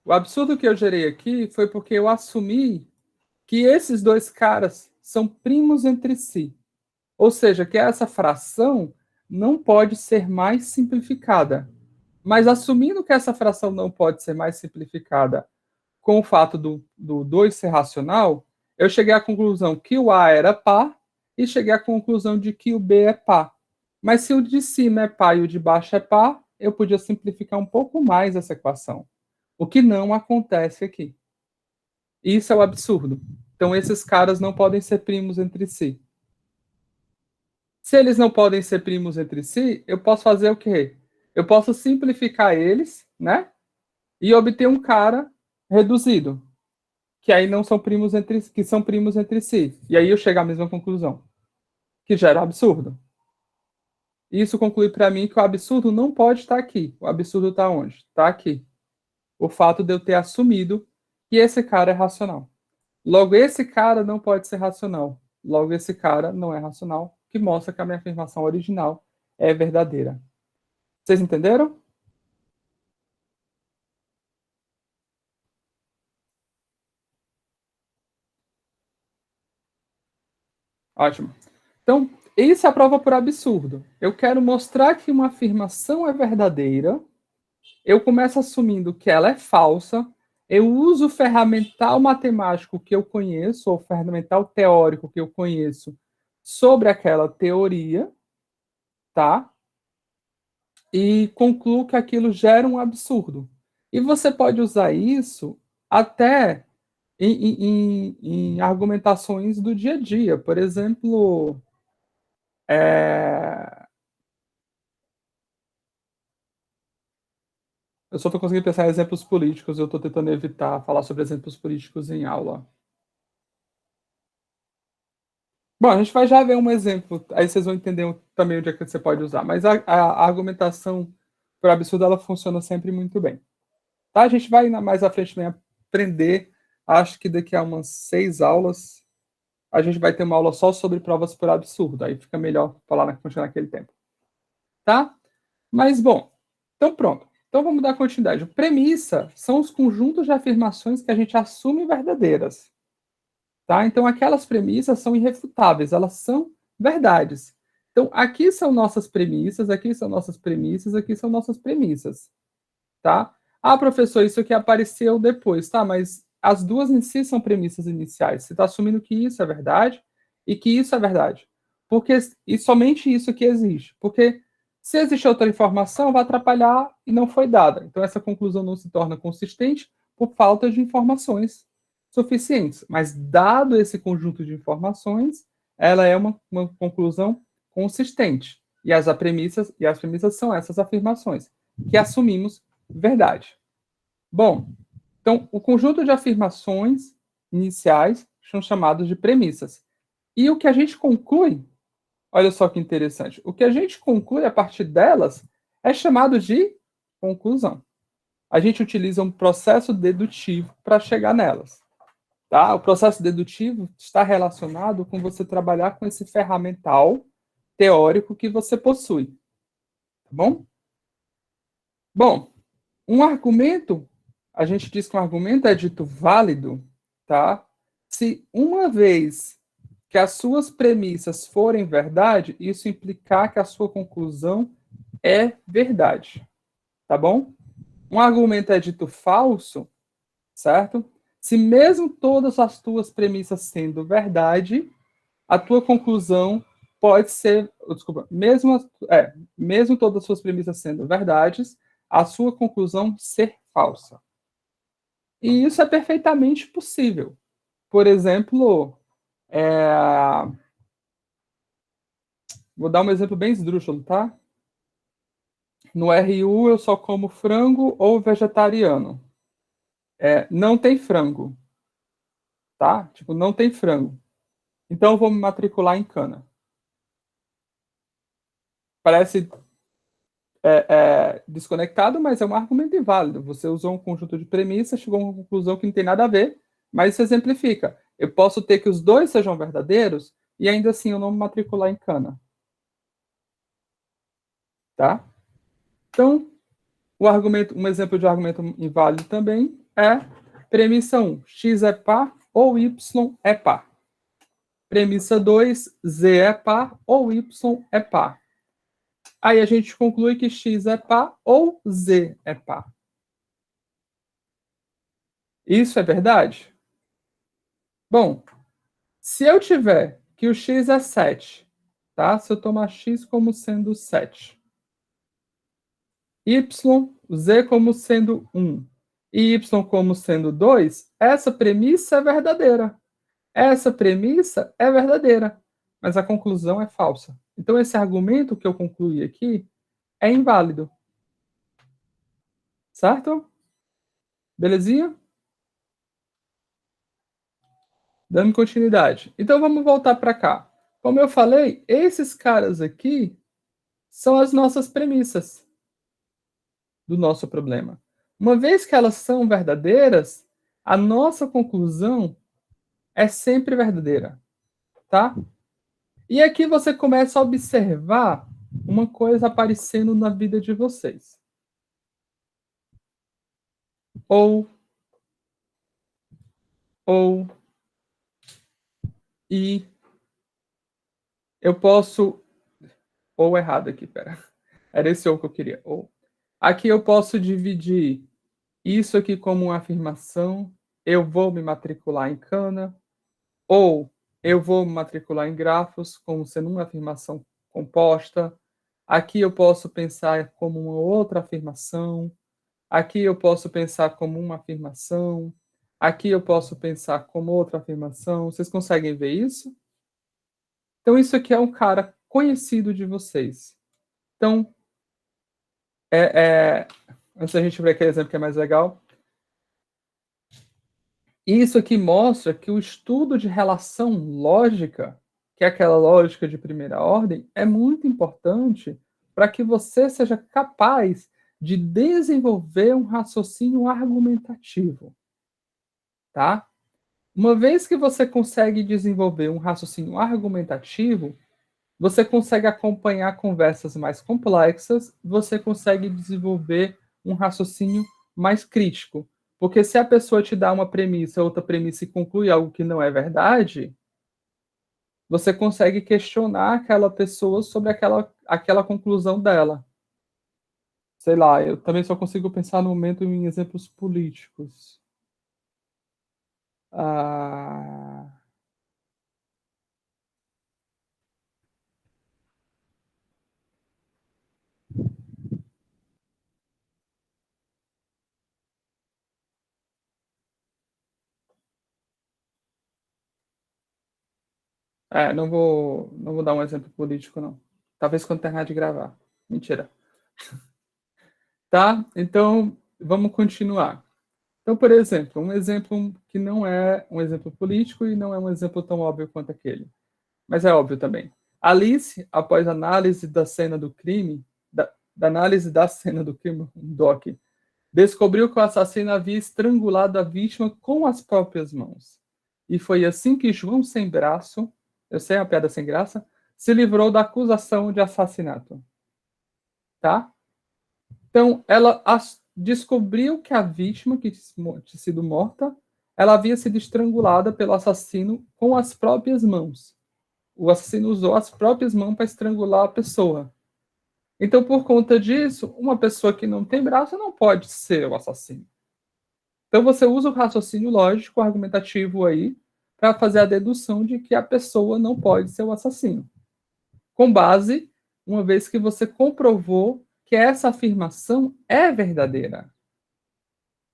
O absurdo que eu gerei aqui foi porque eu assumi que esses dois caras são primos entre si. Ou seja, que essa fração não pode ser mais simplificada. Mas assumindo que essa fração não pode ser mais simplificada com o fato do 2 ser racional, eu cheguei à conclusão que o A era par e cheguei à conclusão de que o B é par. Mas se o de cima é par e o de baixo é par, eu podia simplificar um pouco mais essa equação. O que não acontece aqui. Isso é o absurdo. Então, esses caras não podem ser primos entre si. Se eles não podem ser primos entre si, eu posso fazer o quê? Eu posso simplificar eles, né? E obter um cara reduzido, que aí não são primos entre que são primos entre si. E aí eu chego à mesma conclusão, que gera absurdo. Isso conclui para mim que o absurdo não pode estar aqui. O absurdo está onde? Está aqui. O fato de eu ter assumido que esse cara é racional. Logo, esse cara não pode ser racional. Logo, esse cara não é racional, que mostra que a minha afirmação original é verdadeira. Vocês entenderam? Ótimo. Então, isso é a prova por absurdo. Eu quero mostrar que uma afirmação é verdadeira. Eu começo assumindo que ela é falsa. Eu uso o ferramental matemático que eu conheço, ou ferramental teórico que eu conheço sobre aquela teoria, tá? E concluo que aquilo gera um absurdo. E você pode usar isso até em argumentações do dia a dia. Por exemplo, eu só estou conseguindo pensar em exemplos políticos, eu estou tentando evitar falar sobre exemplos políticos em aula. Bom, a gente vai já ver um exemplo, aí vocês vão entender também onde é que você pode usar. Mas a argumentação por absurdo, ela funciona sempre muito bem. Tá? A gente vai mais à frente também aprender, acho que daqui a umas 6 aulas, a gente vai ter uma aula só sobre provas por absurdo, aí fica melhor falar naquele tempo. Tá? Mas, bom, então pronto. Então vamos dar continuidade. Premissa são os conjuntos de afirmações que a gente assume verdadeiras. Tá? Então aquelas premissas são irrefutáveis, elas são verdades. Então aqui são nossas premissas, aqui são nossas premissas, aqui são nossas premissas. Tá? Ah, professor, isso aqui apareceu depois, tá? Mas as duas em si são premissas iniciais. Você está assumindo que isso é verdade e que isso é verdade. Porque, e somente isso que existe. Porque se existe outra informação, vai atrapalhar e não foi dada. Então, essa conclusão não se torna consistente por falta de informações suficientes. Mas, dado esse conjunto de informações, ela é uma conclusão consistente. E as premissas são essas afirmações que assumimos verdade. Bom, então, o conjunto de afirmações iniciais são chamados de premissas. E o que a gente conclui, olha só que interessante, o que a gente conclui a partir delas é chamado de conclusão. A gente utiliza um processo dedutivo para chegar nelas. Tá? O processo dedutivo está relacionado com você trabalhar com esse ferramental teórico que você possui. Tá bom? Bom, um argumento, a gente diz que um argumento é dito válido, tá? Se uma vez que as suas premissas forem verdade, isso implicar que a sua conclusão é verdade, tá bom? Um argumento é dito falso, certo? Se mesmo todas as tuas premissas sendo verdade, a tua conclusão pode ser, desculpa, mesmo todas as suas premissas sendo verdades, a sua conclusão ser falsa. E isso é perfeitamente possível. Por exemplo, vou dar um exemplo bem esdrúxulo, tá? No RU eu só como frango ou vegetariano. Não tem frango, tá? Tipo, não tem frango. Então eu vou me matricular em cana. Parece desconectado, mas é um argumento inválido. Você usou um conjunto de premissas, chegou a uma conclusão que não tem nada a ver, mas isso exemplifica. Eu posso ter que os dois sejam verdadeiros e ainda assim eu não me matricular em cana. tá? Então, um exemplo de argumento inválido também é premissa 1, x é par ou y é par. Premissa 2, z é par ou y é par. Aí a gente conclui que x é par ou z é par. Isso é verdade? Bom, se eu tiver que o x é 7, tá? Se eu tomar x como sendo 7, y, z como sendo 1 e y como sendo 2, essa premissa é verdadeira. Essa premissa é verdadeira, mas a conclusão é falsa. Então, esse argumento que eu concluí aqui é inválido. Certo? Belezinha? Dando continuidade. Então, vamos voltar para cá. Como eu falei, esses caras aqui são as nossas premissas do nosso problema. Uma vez que elas são verdadeiras, a nossa conclusão é sempre verdadeira, tá? E aqui você começa a observar uma coisa aparecendo na vida de vocês. Ou, ou, e. Eu posso. Ou errado aqui, pera. Era esse ou que eu queria. Ou. Aqui eu posso dividir isso aqui como uma afirmação. Eu vou me matricular em cana. Ou eu vou me matricular em grafos, como sendo uma afirmação composta. Aqui eu posso pensar como uma outra afirmação. Aqui eu posso pensar como uma afirmação. Aqui eu posso pensar como outra afirmação. Vocês conseguem ver isso? Então, isso aqui é um cara conhecido de vocês. Então, antes da gente ver aquele exemplo que é mais legal, isso aqui mostra que o estudo de relação lógica, que é aquela lógica de primeira ordem, é muito importante para que você seja capaz de desenvolver um raciocínio argumentativo, tá? Uma vez que você consegue desenvolver um raciocínio argumentativo, você consegue acompanhar conversas mais complexas, você consegue desenvolver um raciocínio mais crítico. Porque se a pessoa te dá uma premissa, outra premissa e conclui algo que não é verdade, você consegue questionar aquela pessoa sobre aquela conclusão dela. Sei lá, eu também só consigo pensar no momento em exemplos políticos. Ah, não vou dar um exemplo político, não. Talvez quando terminar de gravar. Mentira. Tá? Então, vamos continuar. Então, por exemplo, um exemplo que não é um exemplo político e não é um exemplo tão óbvio quanto aquele, mas é óbvio também. Alice, após análise da cena do crime, da análise da cena do crime, um doc, descobriu que o assassino havia estrangulado a vítima com as próprias mãos. E foi assim que João sem braço, eu sei, é uma piada sem graça, se livrou da acusação de assassinato. Tá? Então, ela descobriu que a vítima que tinha sido morta, ela havia sido estrangulada pelo assassino com as próprias mãos. O assassino usou as próprias mãos para estrangular a pessoa. Então, por conta disso, uma pessoa que não tem braço não pode ser o assassino. Então, você usa o raciocínio lógico, argumentativo aí, para fazer a dedução de que a pessoa não pode ser o assassino. Com base, uma vez que você comprovou que essa afirmação é verdadeira.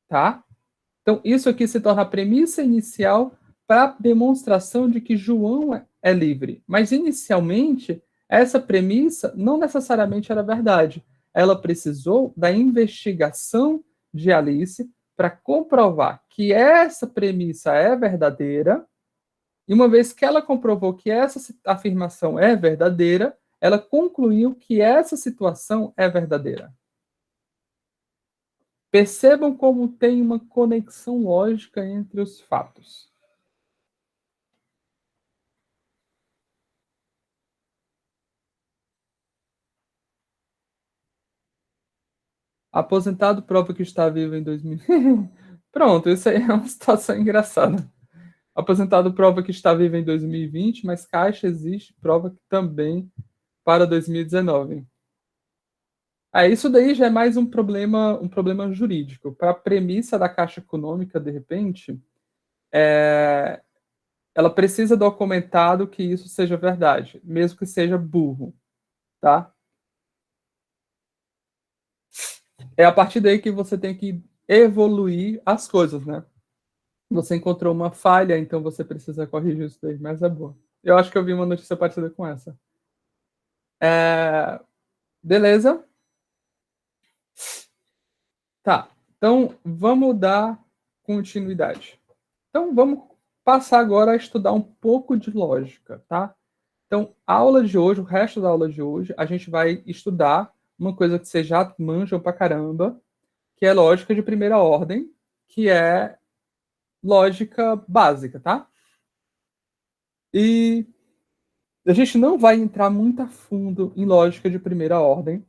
Tá? Então, isso aqui se torna a premissa inicial para a demonstração de que João é livre. Mas, inicialmente, essa premissa não necessariamente era verdade. Ela precisou da investigação de Alice para comprovar que essa premissa é verdadeira. E uma vez que ela comprovou que essa afirmação é verdadeira, ela concluiu que essa situação é verdadeira. Percebam como tem uma conexão lógica entre os fatos. Aposentado prova que está vivo em 2000. Pronto, isso aí é uma situação engraçada. Aposentado prova que está vivo em 2020, mas Caixa existe, prova que também para 2019. Isso daí já é mais um problema jurídico. Para a premissa da Caixa Econômica, de repente, ela precisa documentado que isso seja verdade, mesmo que seja burro, tá? É a partir daí que você tem que evoluir as coisas, né? Você encontrou uma falha, então você precisa corrigir isso daí, mas é boa. Eu acho que eu vi uma notícia parecida com essa. Beleza? Tá. Então, vamos dar continuidade. Então, vamos passar agora a estudar um pouco de lógica, tá? Então, a aula de hoje, o resto da aula de hoje, a gente vai estudar uma coisa que vocês já manjam pra caramba, que é lógica de primeira ordem, que é lógica básica, tá? E a gente não vai entrar muito a fundo em lógica de primeira ordem,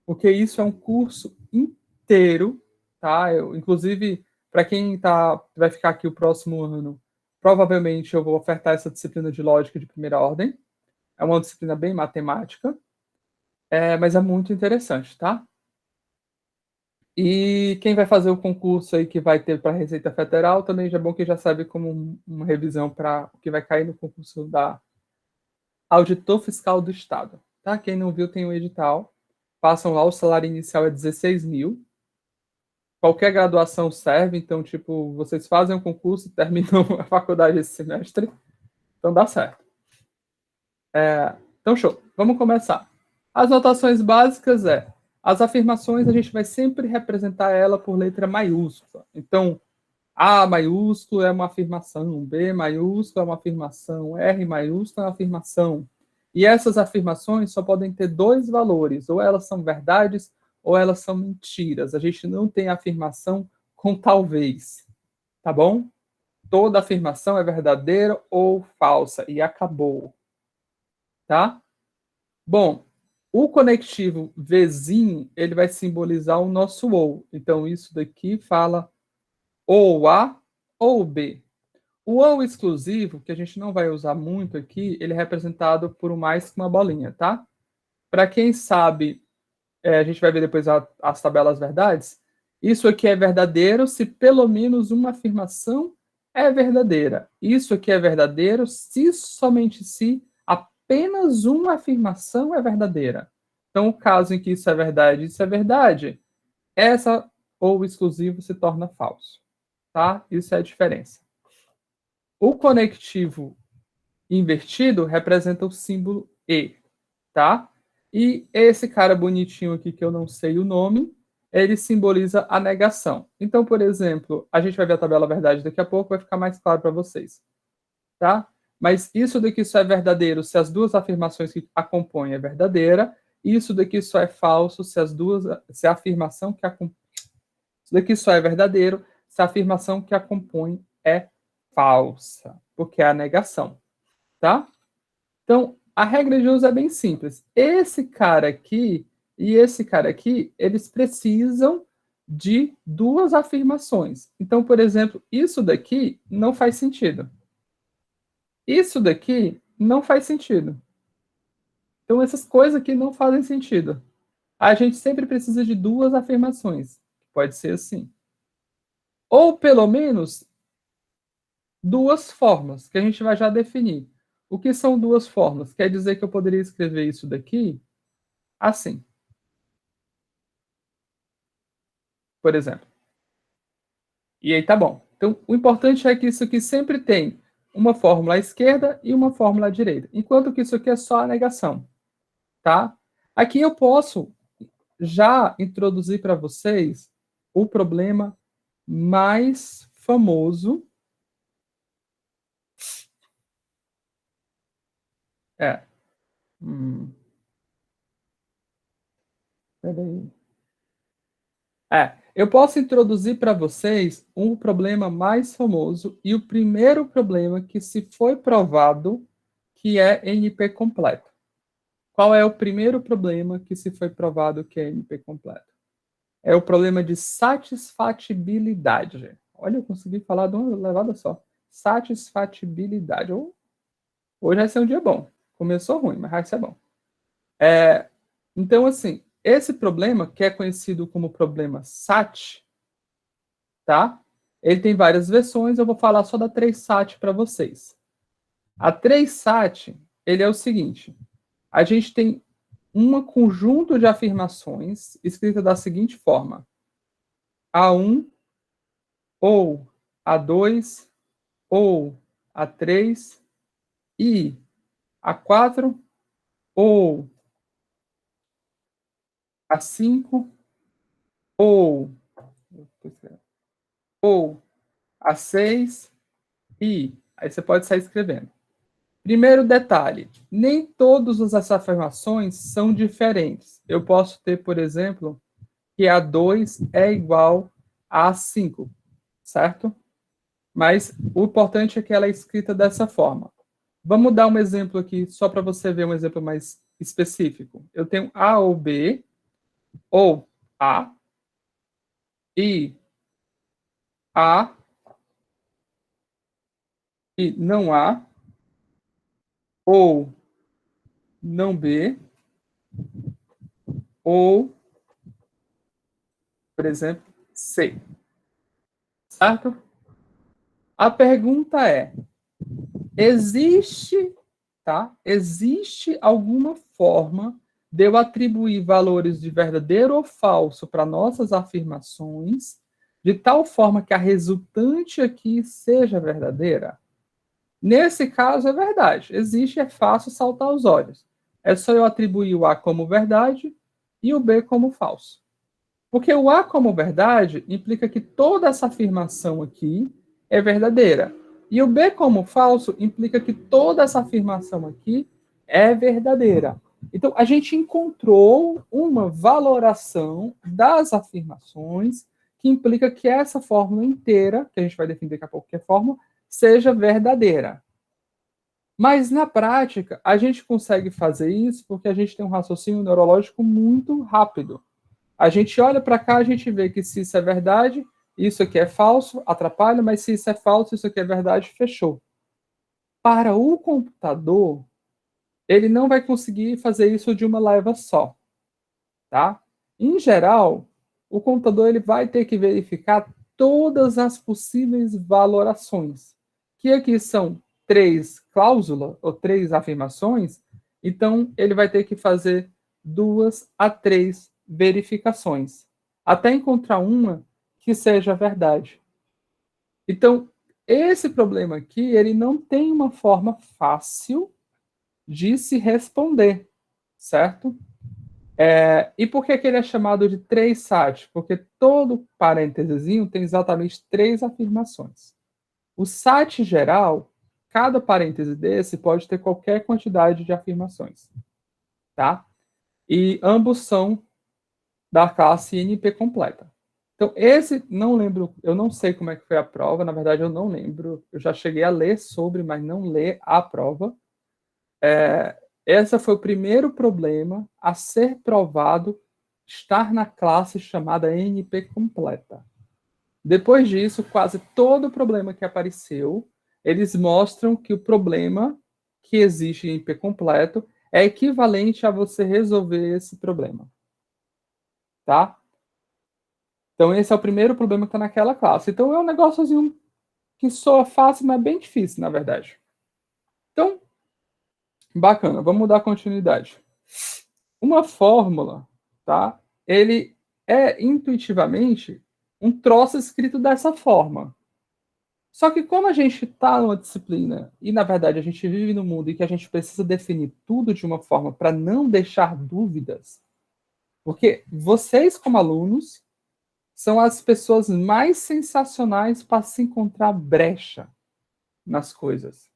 porque isso é um curso inteiro, tá? Inclusive, para quem vai ficar aqui o próximo ano, provavelmente eu vou ofertar essa disciplina de lógica de primeira ordem. É uma disciplina bem matemática, mas é muito interessante, tá? E quem vai fazer o concurso aí que vai ter para a Receita Federal também já é bom que já sabe como uma revisão para o que vai cair no concurso da Auditor Fiscal do Estado. Tá? Quem não viu tem um edital. Passam lá, o salário inicial é 16 mil. Qualquer graduação serve, então, tipo, vocês fazem o concurso e terminam a faculdade esse semestre. Então dá certo. Então, show. Vamos começar. As notações básicas as afirmações a gente vai sempre representar ela por letra maiúscula. Então, A maiúsculo é uma afirmação, B maiúsculo é uma afirmação, R maiúsculo é uma afirmação. E essas afirmações só podem ter dois valores, ou elas são verdades ou elas são mentiras. A gente não tem afirmação com talvez, tá bom? Toda afirmação é verdadeira ou falsa e acabou, tá? Bom, o conectivo vizinho, ele vai simbolizar o nosso ou. Então isso daqui fala ou A ou B. O ou exclusivo, que a gente não vai usar muito aqui, ele é representado por um mais que uma bolinha, tá? Para quem sabe, a gente vai ver depois as tabelas verdades. Isso aqui é verdadeiro se pelo menos uma afirmação é verdadeira. Isso aqui é verdadeiro se somente se apenas uma afirmação é verdadeira. Então, o caso em que isso é verdade, essa ou exclusivo se torna falso, tá? Isso é a diferença. O conectivo invertido representa o símbolo E, tá? E esse cara bonitinho aqui, que eu não sei o nome, ele simboliza a negação. Então, por exemplo, a gente vai ver a tabela verdade daqui a pouco, vai ficar mais claro para vocês, tá? Mas isso daqui só é verdadeiro se as duas afirmações que a compõem é verdadeira, e isso daqui só é falso se a afirmação que a isso daqui só é verdadeiro se a afirmação que a compõe é falsa, porque é a negação, tá? Então, a regra de uso é bem simples. Esse cara aqui e esse cara aqui, eles precisam de duas afirmações. Então, por exemplo, isso daqui não faz sentido. Isso daqui não faz sentido. Então, essas coisas aqui não fazem sentido. A gente sempre precisa de duas afirmações. Pode ser assim. Ou, pelo menos, duas formas, que a gente vai já definir. O que são duas formas? Quer dizer que eu poderia escrever isso daqui assim, por exemplo. E aí tá bom. Então, o importante é que isso aqui sempre tem uma fórmula à esquerda e uma fórmula à direita, enquanto que isso aqui é só a negação, tá? Aqui eu posso já introduzir para vocês o problema mais famoso. É. Peraí. Eu posso introduzir para vocês um problema mais famoso e o primeiro problema que se foi provado que é NP completo. Qual é o primeiro problema que se foi provado que é NP completo? é o problema de satisfatibilidade. Olha, eu consegui falar de uma levada só. Satisfatibilidade. Hoje vai ser um dia bom. Começou ruim, mas vai ser bom. Então, assim, esse problema, que é conhecido como problema SAT, tá? Ele tem várias versões, eu vou falar só da 3SAT para vocês. A 3SAT, ele é o seguinte, a gente tem um conjunto de afirmações escrita da seguinte forma: A1 ou A2 ou A3 e A4 ou A5 ou A6 e aí você pode sair escrevendo. Primeiro detalhe, nem todas as afirmações são diferentes. Eu posso ter, por exemplo, que A2 é igual a A5, certo? Mas o importante é que ela é escrita dessa forma. Vamos dar um exemplo aqui, só para você ver um exemplo mais específico. Eu tenho A ou B, ou A, e A, e não A, ou não B, ou, por exemplo, C. Certo? A pergunta é: existe, tá? Existe alguma forma de eu atribuir valores de verdadeiro ou falso para nossas afirmações, de tal forma que a resultante aqui seja verdadeira? Nesse caso, é verdade. Existe, é fácil saltar os olhos. É só eu atribuir o A como verdade e o B como falso. Porque o A como verdade implica que toda essa afirmação aqui é verdadeira. E o B como falso implica que toda essa afirmação aqui é verdadeira. Então, a gente encontrou uma valoração das afirmações que implica que essa fórmula inteira, que a gente vai definir daqui a pouco que é fórmula, seja verdadeira. Mas na prática, a gente consegue fazer isso porque a gente tem um raciocínio neurológico muito rápido. A gente olha para cá, a gente vê que se isso é verdade, isso aqui é falso, atrapalha, mas se isso é falso, isso aqui é verdade, fechou. Para o computador, ele não vai conseguir fazer isso de uma leva só, tá? Em geral, o computador ele vai ter que verificar todas as possíveis valorações, que aqui são 3 cláusulas ou 3 afirmações, então ele vai ter que fazer 2 a 3 verificações, até encontrar uma que seja verdade. Então, esse problema aqui, ele não tem uma forma fácil de se responder, certo? E por que, que ele é chamado de 3SAT? Porque todo parênteses tem exatamente 3 afirmações. O SAT geral, cada parêntese desse pode ter qualquer quantidade de afirmações, tá? E ambos são da classe NP completa. Então, esse, não lembro, eu não sei como é que foi a prova, na verdade eu não lembro, eu já cheguei a ler sobre, mas não ler a prova. Esse foi o primeiro problema a ser provado estar na classe chamada NP completa. Depois disso, quase todo problema que apareceu, eles mostram que o problema que existe em NP completo é equivalente a você resolver esse problema. Tá? Então, esse é o primeiro problema que está naquela classe. Então, é um negóciozinho que soa fácil, mas é bem difícil, na verdade. Então, bacana, vamos dar continuidade. Uma fórmula, tá? Ele é intuitivamente um troço escrito dessa forma. Só que como a gente está numa disciplina e na verdade a gente vive no mundo e que a gente precisa definir tudo de uma forma para não deixar dúvidas, porque vocês como alunos são as pessoas mais sensacionais para se encontrar brecha nas coisas.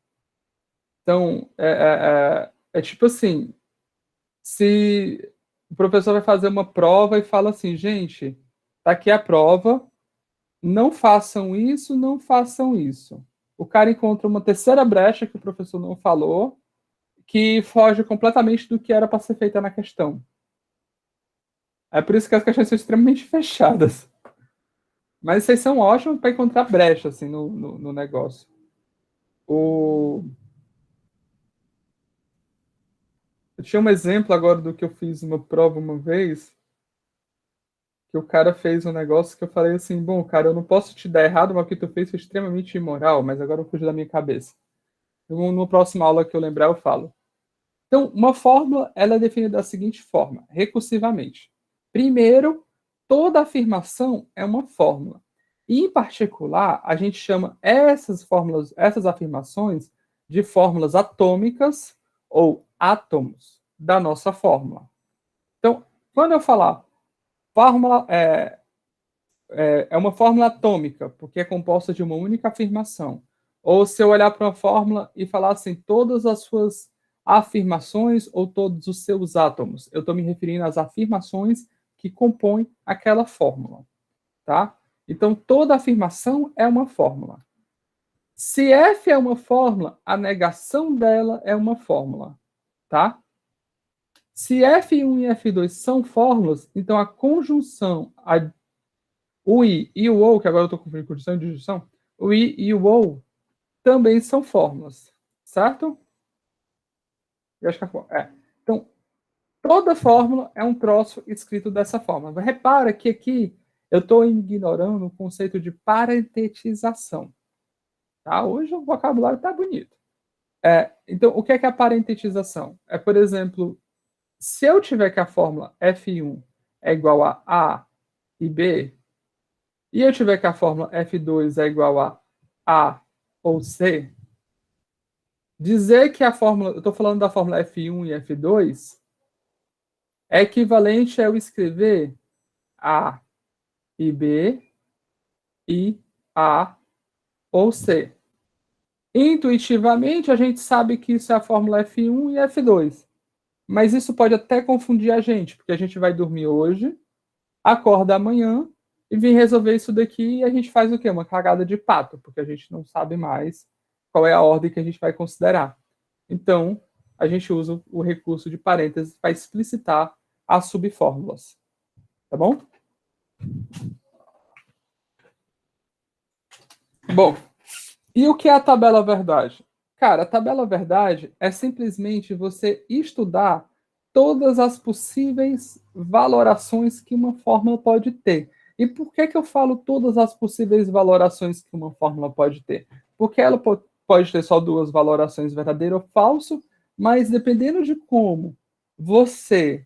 Então, é tipo assim, se o professor vai fazer uma prova e fala assim, gente, tá aqui a prova, não façam isso, não façam isso. O cara encontra uma terceira brecha que o professor não falou, que foge completamente do que era para ser feita na questão. É por isso que as questões são extremamente fechadas. Mas vocês são ótimos para encontrar brecha assim, no negócio. Eu tinha um exemplo agora do que eu fiz uma prova uma vez, que o cara fez um negócio que eu falei assim, bom, cara, eu não posso te dar errado, mas o que tu fez foi extremamente imoral, mas agora eu fugi da minha cabeça. Então, na próxima aula que eu lembrar, eu falo. Então, uma fórmula, ela é definida da seguinte forma, recursivamente. Primeiro, toda afirmação é uma fórmula. E, em particular, a gente chama essas fórmulas, essas afirmações de fórmulas atômicas ou átomos da nossa fórmula. Então, quando eu falar fórmula é uma fórmula atômica, porque é composta de uma única afirmação. Ou se eu olhar para uma fórmula e falar assim, todas as suas afirmações ou todos os seus átomos, eu estou me referindo às afirmações que compõem aquela fórmula, tá? Então, toda afirmação é uma fórmula. Se F é uma fórmula, a negação dela é uma fórmula, tá? Se F1 e F2 são fórmulas, então a conjunção, o I e o OU, que agora eu estou confundindo conjunção e disjunção, o I e o OU também são fórmulas, certo? Eu acho que Então, toda fórmula é um troço escrito dessa forma. Repara que aqui eu estou ignorando o conceito de parentetização. Tá? Hoje o vocabulário está bonito. Então, o que é a parentetização? É, por exemplo, se eu tiver que a fórmula F1 é igual a A e B, e eu tiver que a fórmula F2 é igual a ou C, dizer que a fórmula, eu estou falando da fórmula F1 e F2, é equivalente a eu escrever A e B e A ou C. Intuitivamente, a gente sabe que isso é a fórmula F1 e F2. Mas isso pode até confundir a gente, porque a gente vai dormir hoje, acorda amanhã e vem resolver isso daqui e a gente faz o quê? Uma cagada de pato, porque a gente não sabe mais qual é a ordem que a gente vai considerar. Então, a gente usa o recurso de parênteses para explicitar as subfórmulas. Tá bom? Bom, e o que é a tabela verdade? Cara, a tabela verdade é simplesmente você estudar todas as possíveis valorações que uma fórmula pode ter. E por que eu falo todas as possíveis valorações que uma fórmula pode ter? Porque ela pode ter só duas valorações, verdadeiro ou falso, mas dependendo de como você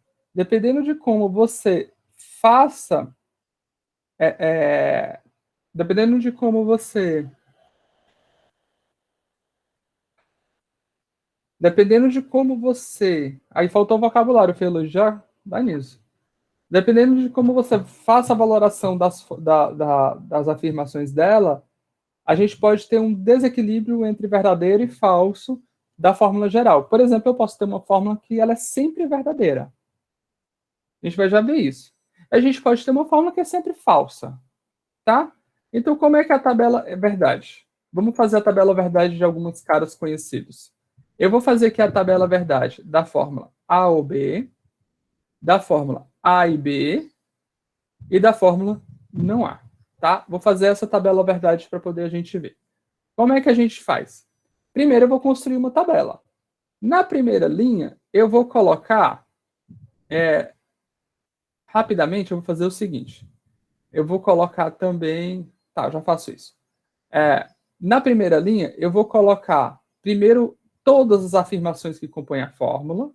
faça, é, é, dependendo de como você Dependendo de como você. Aí faltou o vocabulário, Felo, já dá nisso. Dependendo de como você faça a valoração das afirmações dela, a gente pode ter um desequilíbrio entre verdadeiro e falso da fórmula geral. Por exemplo, eu posso ter uma fórmula que ela é sempre verdadeira. A gente vai já ver isso. A gente pode ter uma fórmula que é sempre falsa, tá? Então, como é que a tabela é verdade? Vamos fazer a tabela verdade de alguns caras conhecidos. Eu vou fazer aqui a tabela verdade da fórmula A ou B, da fórmula A e B e da fórmula não A, tá? Vou fazer essa tabela verdade para poder a gente ver. Como é que a gente faz? Primeiro eu vou construir uma tabela. Na primeira linha, eu vou colocar, rapidamente, eu vou fazer o seguinte. Eu vou colocar também... Tá, eu já faço isso. Na primeira linha, eu vou colocar primeiro todas as afirmações que compõem a fórmula.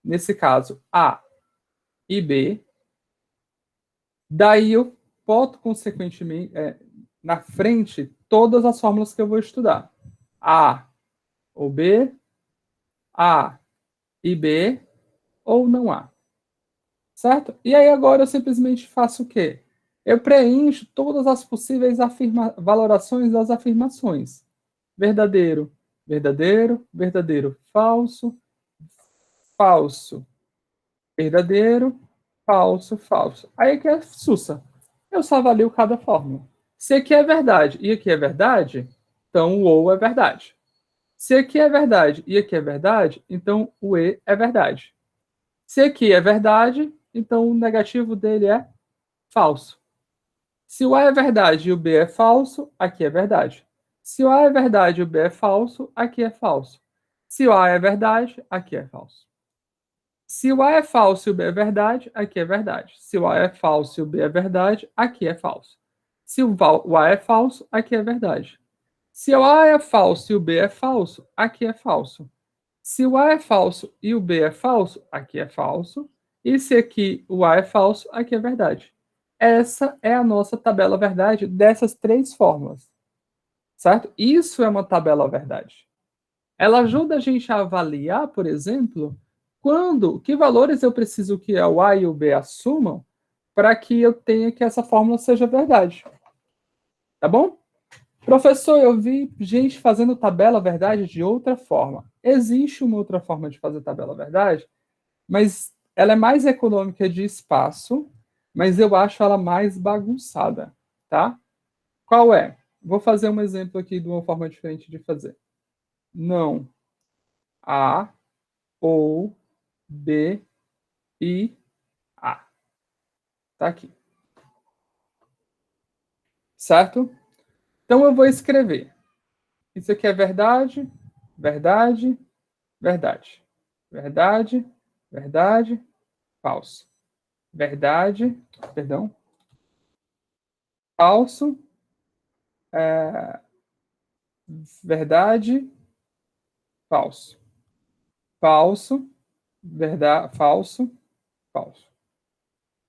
Nesse caso, A e B. Daí eu boto, consequentemente, na frente, todas as fórmulas que eu vou estudar. A ou B, A e B, ou não A. Certo? E aí agora eu simplesmente faço o quê? Eu preencho todas as possíveis valorações das afirmações. Verdadeiro, verdadeiro, verdadeiro, falso, falso, verdadeiro, falso, falso. Aí que é sussa. Eu só avalio cada fórmula. Se aqui é verdade e aqui é verdade, então o ou é verdade. Se aqui é verdade e aqui é verdade, então o e é verdade. Se aqui é verdade, então o negativo dele é falso. Se o A é verdade e o B é falso, aqui é verdade. Se o A é verdade e o B é falso, aqui é falso. Se o A é verdade, aqui é falso. Se o A é falso e o B é verdade, aqui é verdade. Se o A é falso e o B é verdade, aqui é falso. Se o A é falso, aqui é verdade. Se o A é falso e o B é falso, aqui é falso. Se o A é falso e o B é falso, aqui é falso. E se aqui o A é falso, aqui é verdade. Essa é a nossa tabela verdade dessas três fórmulas, certo? Isso é uma tabela verdade. Ela ajuda a gente a avaliar, por exemplo, que valores eu preciso que o A e o B assumam para que eu tenha que essa fórmula seja verdade. Tá bom? Professor, eu vi gente fazendo tabela verdade de outra forma. Existe uma outra forma de fazer tabela verdade, mas ela é mais econômica de espaço, mas eu acho ela mais bagunçada, tá? Qual é? Vou fazer um exemplo aqui de uma forma diferente de fazer. Não A ou B e A. Tá aqui. Certo? Então eu vou escrever. Isso aqui é verdade, verdade, verdade. Verdade, verdade, falso. Verdade, perdão, falso, é, verdade, falso. Falso, verdade, falso, falso.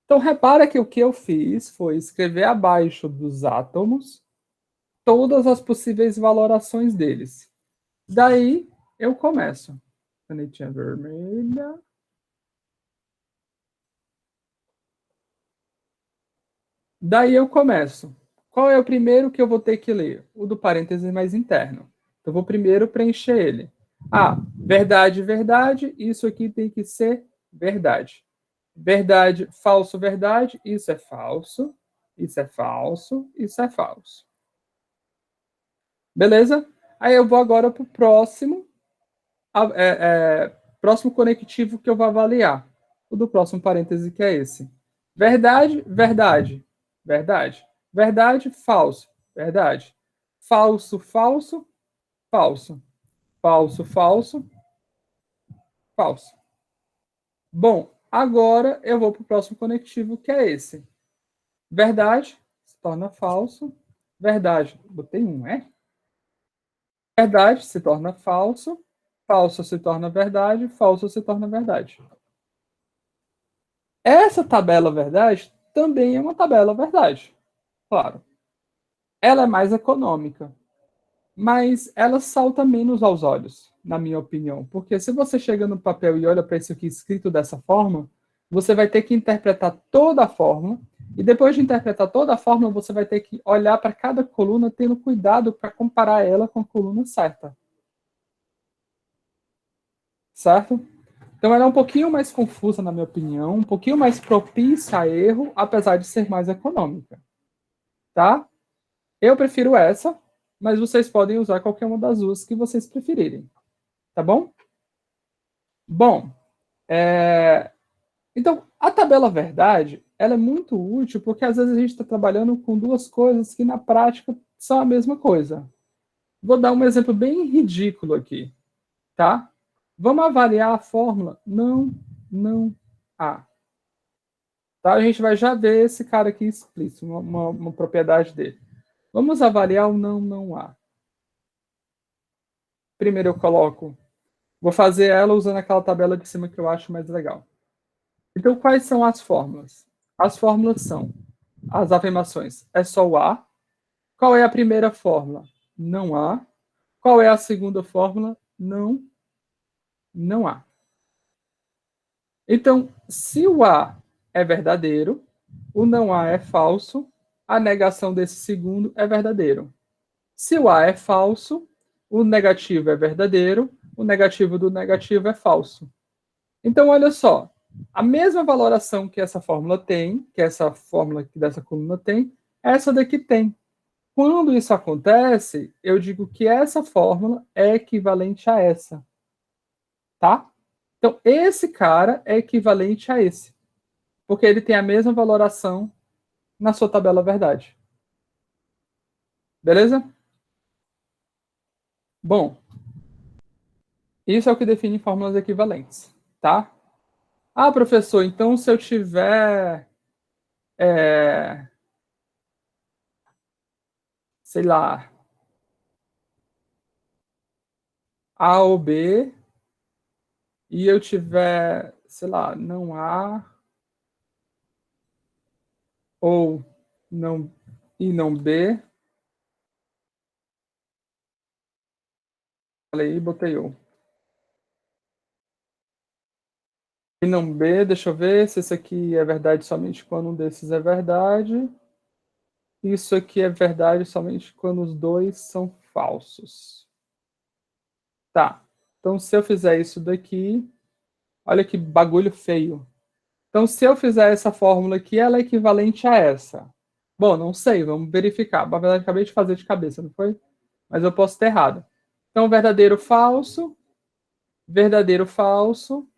Então, repara que o que eu fiz foi escrever abaixo dos átomos todas as possíveis valorações deles. Daí, eu começo. Canetinha vermelha. Daí, eu começo. Qual é o primeiro que eu vou ter que ler? O do parêntese mais interno. Então, eu vou primeiro preencher ele. Ah, verdade, verdade. Isso aqui tem que ser verdade. Verdade, falso, verdade. Isso é falso. Isso é falso. Isso é falso. Beleza? Aí eu vou agora para o próximo conectivo que eu vou avaliar. O do próximo parêntese, que é esse. Verdade, verdade. Verdade. Verdade, falso. Verdade. Falso, falso, falso. Falso, falso, falso. Bom, agora eu vou para o próximo conectivo, que é esse. Verdade se torna falso. Verdade, botei um, é? Verdade se torna falso. Falso se torna verdade. Falso se torna verdade. Essa tabela verdade também é uma tabela verdade. Claro. Ela é mais econômica, mas ela salta menos aos olhos, na minha opinião. Porque se você chega no papel e olha para isso aqui escrito dessa forma, você vai ter que interpretar toda a fórmula, e depois de interpretar toda a fórmula, você vai ter que olhar para cada coluna, tendo cuidado para comparar ela com a coluna certa. Certo? Então ela é um pouquinho mais confusa, na minha opinião, um pouquinho mais propícia a erro, apesar de ser mais econômica. Tá? Eu prefiro essa, mas vocês podem usar qualquer uma das duas que vocês preferirem. Tá bom? Bom, então, a tabela verdade, ela é muito útil porque às vezes a gente está trabalhando com duas coisas que na prática são a mesma coisa. Vou dar um exemplo bem ridículo aqui, tá? Vamos avaliar a fórmula não, não, há. Tá? A gente vai já ver esse cara aqui explícito, uma propriedade dele. Vamos avaliar o não, não há. Primeiro eu coloco, vou fazer ela usando aquela tabela de cima que eu acho mais legal. Então, quais são as fórmulas? As fórmulas são as afirmações. É só o A. Qual é a primeira fórmula? Não há. Qual é a segunda fórmula? Não, não há. Então, se o A é verdadeiro, o não há é falso, a negação desse segundo é verdadeiro. Se o A é falso, o negativo é verdadeiro, o negativo do negativo é falso. Então, olha só, a mesma valoração que essa fórmula tem, que essa fórmula que dessa coluna tem, essa daqui tem. Quando isso acontece, eu digo que essa fórmula é equivalente a essa, tá? Então, esse cara é equivalente a esse. porque ele tem a mesma valoração na sua tabela verdade. Beleza? Bom, isso é o que define fórmulas equivalentes, tá? Ah, professor, então se eu tiver, sei lá, A ou B, e eu tiver, sei lá, não A ou não e não B, falei, botei O. E não B, deixa eu ver se esse aqui é verdade somente quando um desses é verdade. Isso aqui é verdade somente quando os dois são falsos. Tá. Então, se eu fizer isso daqui, olha que bagulho feio. Então, se eu fizer essa fórmula aqui, ela é equivalente a essa. Bom, não sei, vamos verificar. Na verdade, acabei de fazer de cabeça, não foi? Mas eu posso ter errado. Então, verdadeiro, falso, verdadeiro, falso,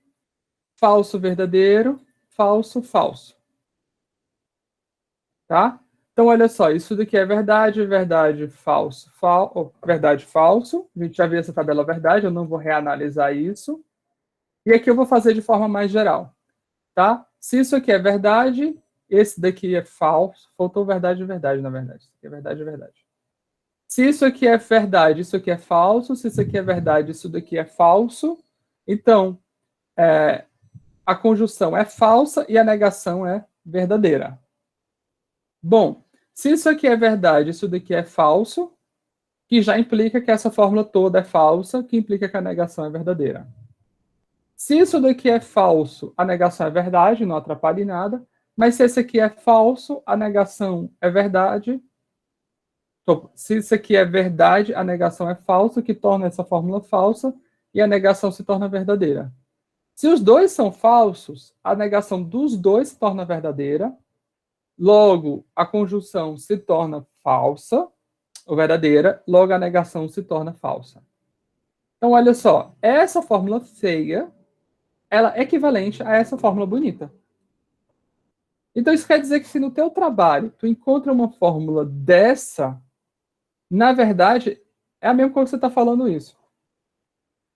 falso, verdadeiro, falso, falso. Tá? Então, olha só, isso daqui é verdade, verdade, falso, verdade, falso. A gente já viu essa tabela verdade, eu não vou reanalisar isso. E aqui eu vou fazer de forma mais geral, tá? Se isso aqui é verdade, esse daqui é falso. Faltou verdade e verdade, na verdade. Isso aqui é verdade e verdade. Se isso aqui é verdade, isso aqui é falso. Se isso aqui é verdade, isso daqui é falso. Então, a conjunção é falsa e a negação é verdadeira. Bom, se isso aqui é verdade, isso daqui é falso, que já implica que essa fórmula toda é falsa, que implica que a negação é verdadeira. Se isso daqui é falso, a negação é verdade, não atrapalha em nada. Mas se esse aqui é falso, a negação é verdade. Se isso aqui é verdade, a negação é falsa, que torna essa fórmula falsa, e a negação se torna verdadeira. Se os dois são falsos, a negação dos dois se torna verdadeira. Logo, a conjunção se torna falsa, ou verdadeira, logo a negação se torna falsa. Então, olha só, essa fórmula feia, ela é equivalente a essa fórmula bonita. Então, isso quer dizer que se no teu trabalho tu encontra uma fórmula dessa, na verdade, é a mesma coisa que você está falando isso.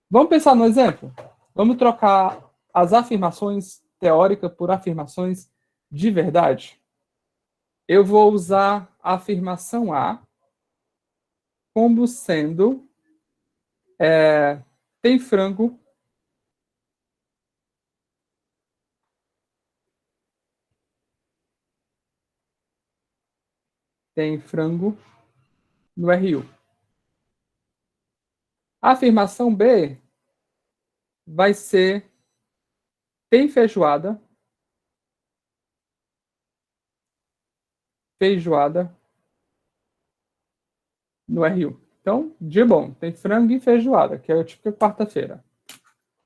Vamos pensar no exemplo? Vamos trocar as afirmações teóricas por afirmações de verdade? Eu vou usar a afirmação A como sendo tem frango no RU. A afirmação B vai ser tem feijoada no RU. Então, de bom, tem frango e feijoada, que é o tipo de quarta-feira.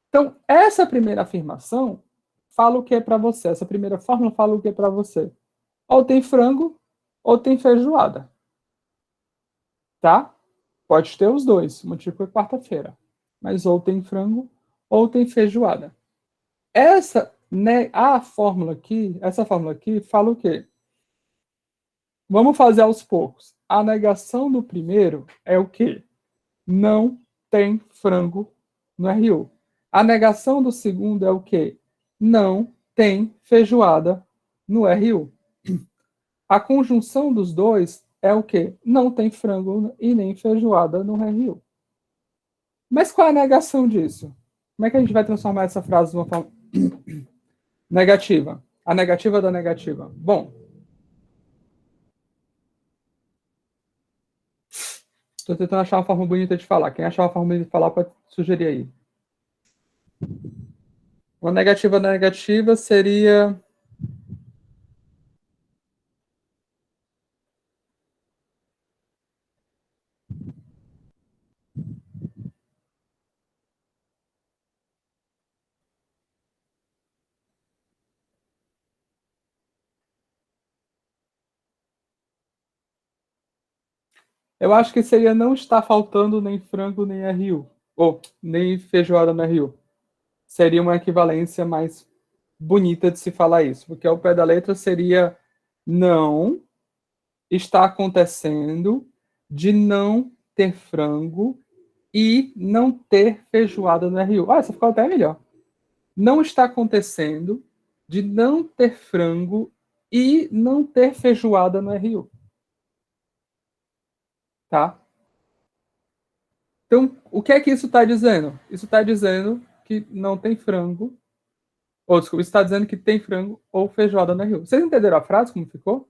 Então, essa primeira afirmação fala o que é para você. Essa primeira fórmula fala o que é para você. Ou tem frango, ou tem feijoada. Tá? Pode ter os dois, o motivo é quarta-feira. Mas ou tem frango, ou tem feijoada. Essa fórmula aqui fala o quê? Vamos fazer aos poucos. A negação do primeiro é o quê? Não tem frango no RU. A negação do segundo é o quê? Não tem feijoada no RU. A conjunção dos dois é o quê? Não tem frango e nem feijoada no RU. Mas qual é a negação disso? Como é que a gente vai transformar essa frase numa forma negativa? A negativa da negativa. Bom, estou tentando achar uma forma bonita de falar. Quem achar uma forma bonita de falar pode sugerir aí. Uma negativa da negativa seria eu acho que seria não estar faltando nem frango nem RU. Ou nem feijoada no RU. Seria uma equivalência mais bonita de se falar isso, porque ao pé da letra seria não está acontecendo de não ter frango e não ter feijoada no RU. Ah, essa ficou até melhor. Não está acontecendo de não ter frango e não ter feijoada no RU. Tá? Então, o que é que isso está dizendo? Isso está dizendo que não tem frango. Ou, desculpa, isso está dizendo que tem frango ou feijoada no RU. Vocês entenderam a frase, como ficou?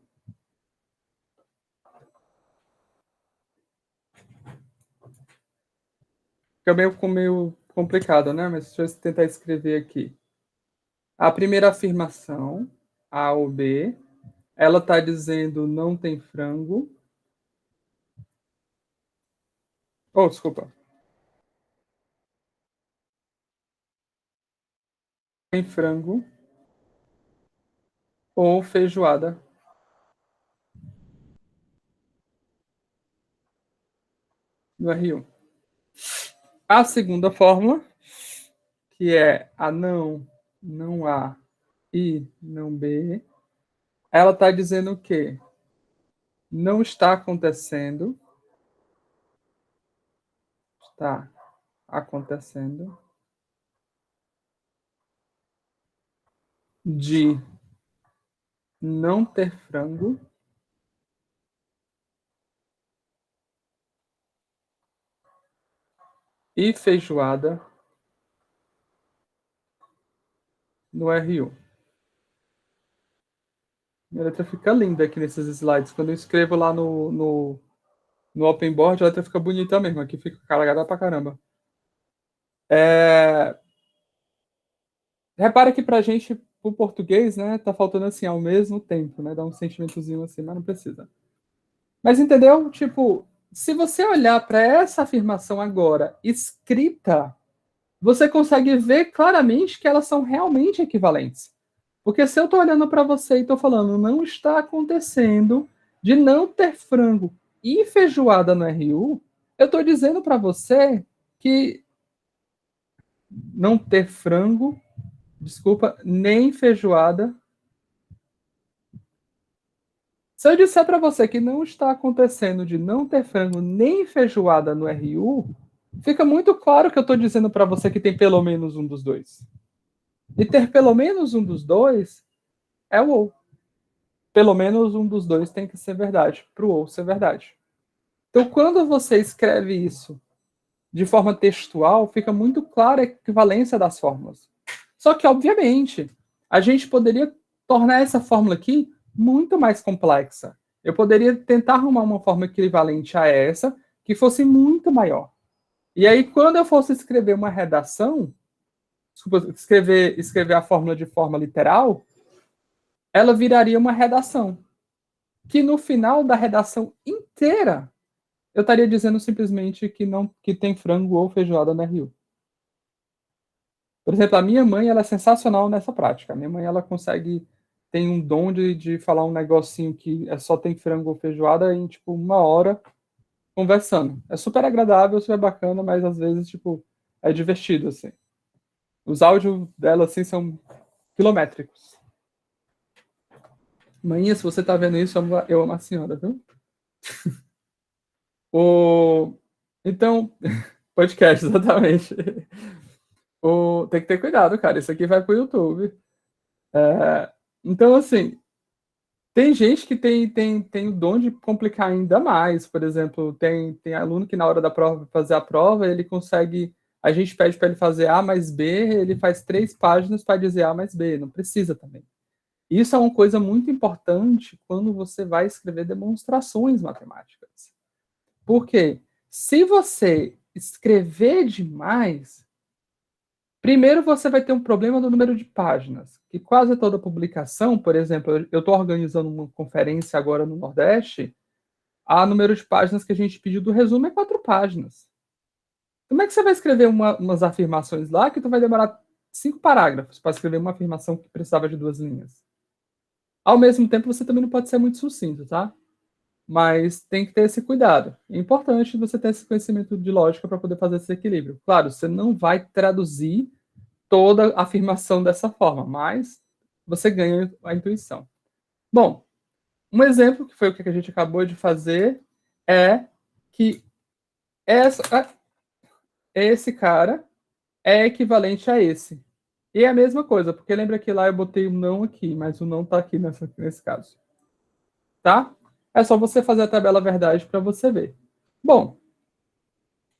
Fica meio complicado, né? Mas deixa eu tentar escrever aqui. A primeira afirmação, A ou B, ela está dizendo não tem frango. Oh, desculpa. Tem frango ou feijoada no RU. A segunda fórmula, que é a não A e não B, ela está dizendo o quê? Não está acontecendo. Está acontecendo de não ter frango e feijoada no RU. Minha letra fica linda aqui nesses slides. Quando eu escrevo lá no Open Board, a letra fica bonita mesmo. Aqui fica carregada pra caramba. Repara que pra gente, o português, né, tá faltando assim ao mesmo tempo, né? Dá um sentimentozinho assim, mas não precisa. Mas entendeu? Tipo, se você olhar para essa afirmação agora escrita, você consegue ver claramente que elas são realmente equivalentes. Porque se eu estou olhando para você e estou falando, não está acontecendo de não ter frango e feijoada no RU, eu estou dizendo para você que não ter frango, desculpa, nem feijoada. Se eu disser para você que não está acontecendo de não ter frango nem feijoada no RU, fica muito claro que eu estou dizendo para você que tem pelo menos um dos dois. E ter pelo menos um dos dois é o ou. Pelo menos um dos dois tem que ser verdade, para o ou ser verdade. Então, quando você escreve isso de forma textual, fica muito clara a equivalência das fórmulas. Só que, obviamente, a gente poderia tornar essa fórmula aqui muito mais complexa. Eu poderia tentar arrumar uma forma equivalente a essa, que fosse muito maior. E aí, quando eu fosse escrever uma redação, escrever a fórmula de forma literal, ela viraria uma redação. Que no final da redação inteira, eu estaria dizendo simplesmente que tem frango ou feijoada na Rio. Por exemplo, a minha mãe, ela é sensacional nessa prática. A minha mãe, ela tem um dom de falar um negocinho que só tem frango ou feijoada em, tipo, 1 hora conversando. É super agradável, super bacana, mas às vezes, tipo, é divertido, assim. Os áudios dela, assim, são quilométricos. Mãe, se você tá vendo isso, eu amo a senhora, viu? Então, podcast, exatamente. Tem que ter cuidado, cara. Isso aqui vai pro YouTube. Então, assim, tem gente que tem o dom de complicar ainda mais. Por exemplo, tem aluno que na hora da prova, fazer a prova, ele consegue. A gente pede para ele fazer A mais B, ele faz 3 páginas para dizer A mais B. Não precisa também. Isso é uma coisa muito importante quando você vai escrever demonstrações matemáticas. Por quê? Se você escrever demais, primeiro você vai ter um problema do número de páginas, que quase toda publicação, por exemplo, eu estou organizando uma conferência agora no Nordeste, a número de páginas que a gente pediu do resumo é 4 páginas. Como é que você vai escrever umas afirmações lá que tu vai demorar 5 parágrafos para escrever uma afirmação que precisava de 2 linhas? Ao mesmo tempo, você também não pode ser muito sucinto, tá? Mas tem que ter esse cuidado. É importante você ter esse conhecimento de lógica para poder fazer esse equilíbrio. Claro, você não vai traduzir toda a afirmação dessa forma, mas você ganha a intuição. Bom, um exemplo, que foi o que a gente acabou de fazer, é que esse cara é equivalente a esse. E é a mesma coisa, porque lembra que lá eu botei o não aqui, mas o não está aqui nesse caso. Tá? É só você fazer a tabela verdade para você ver. Bom,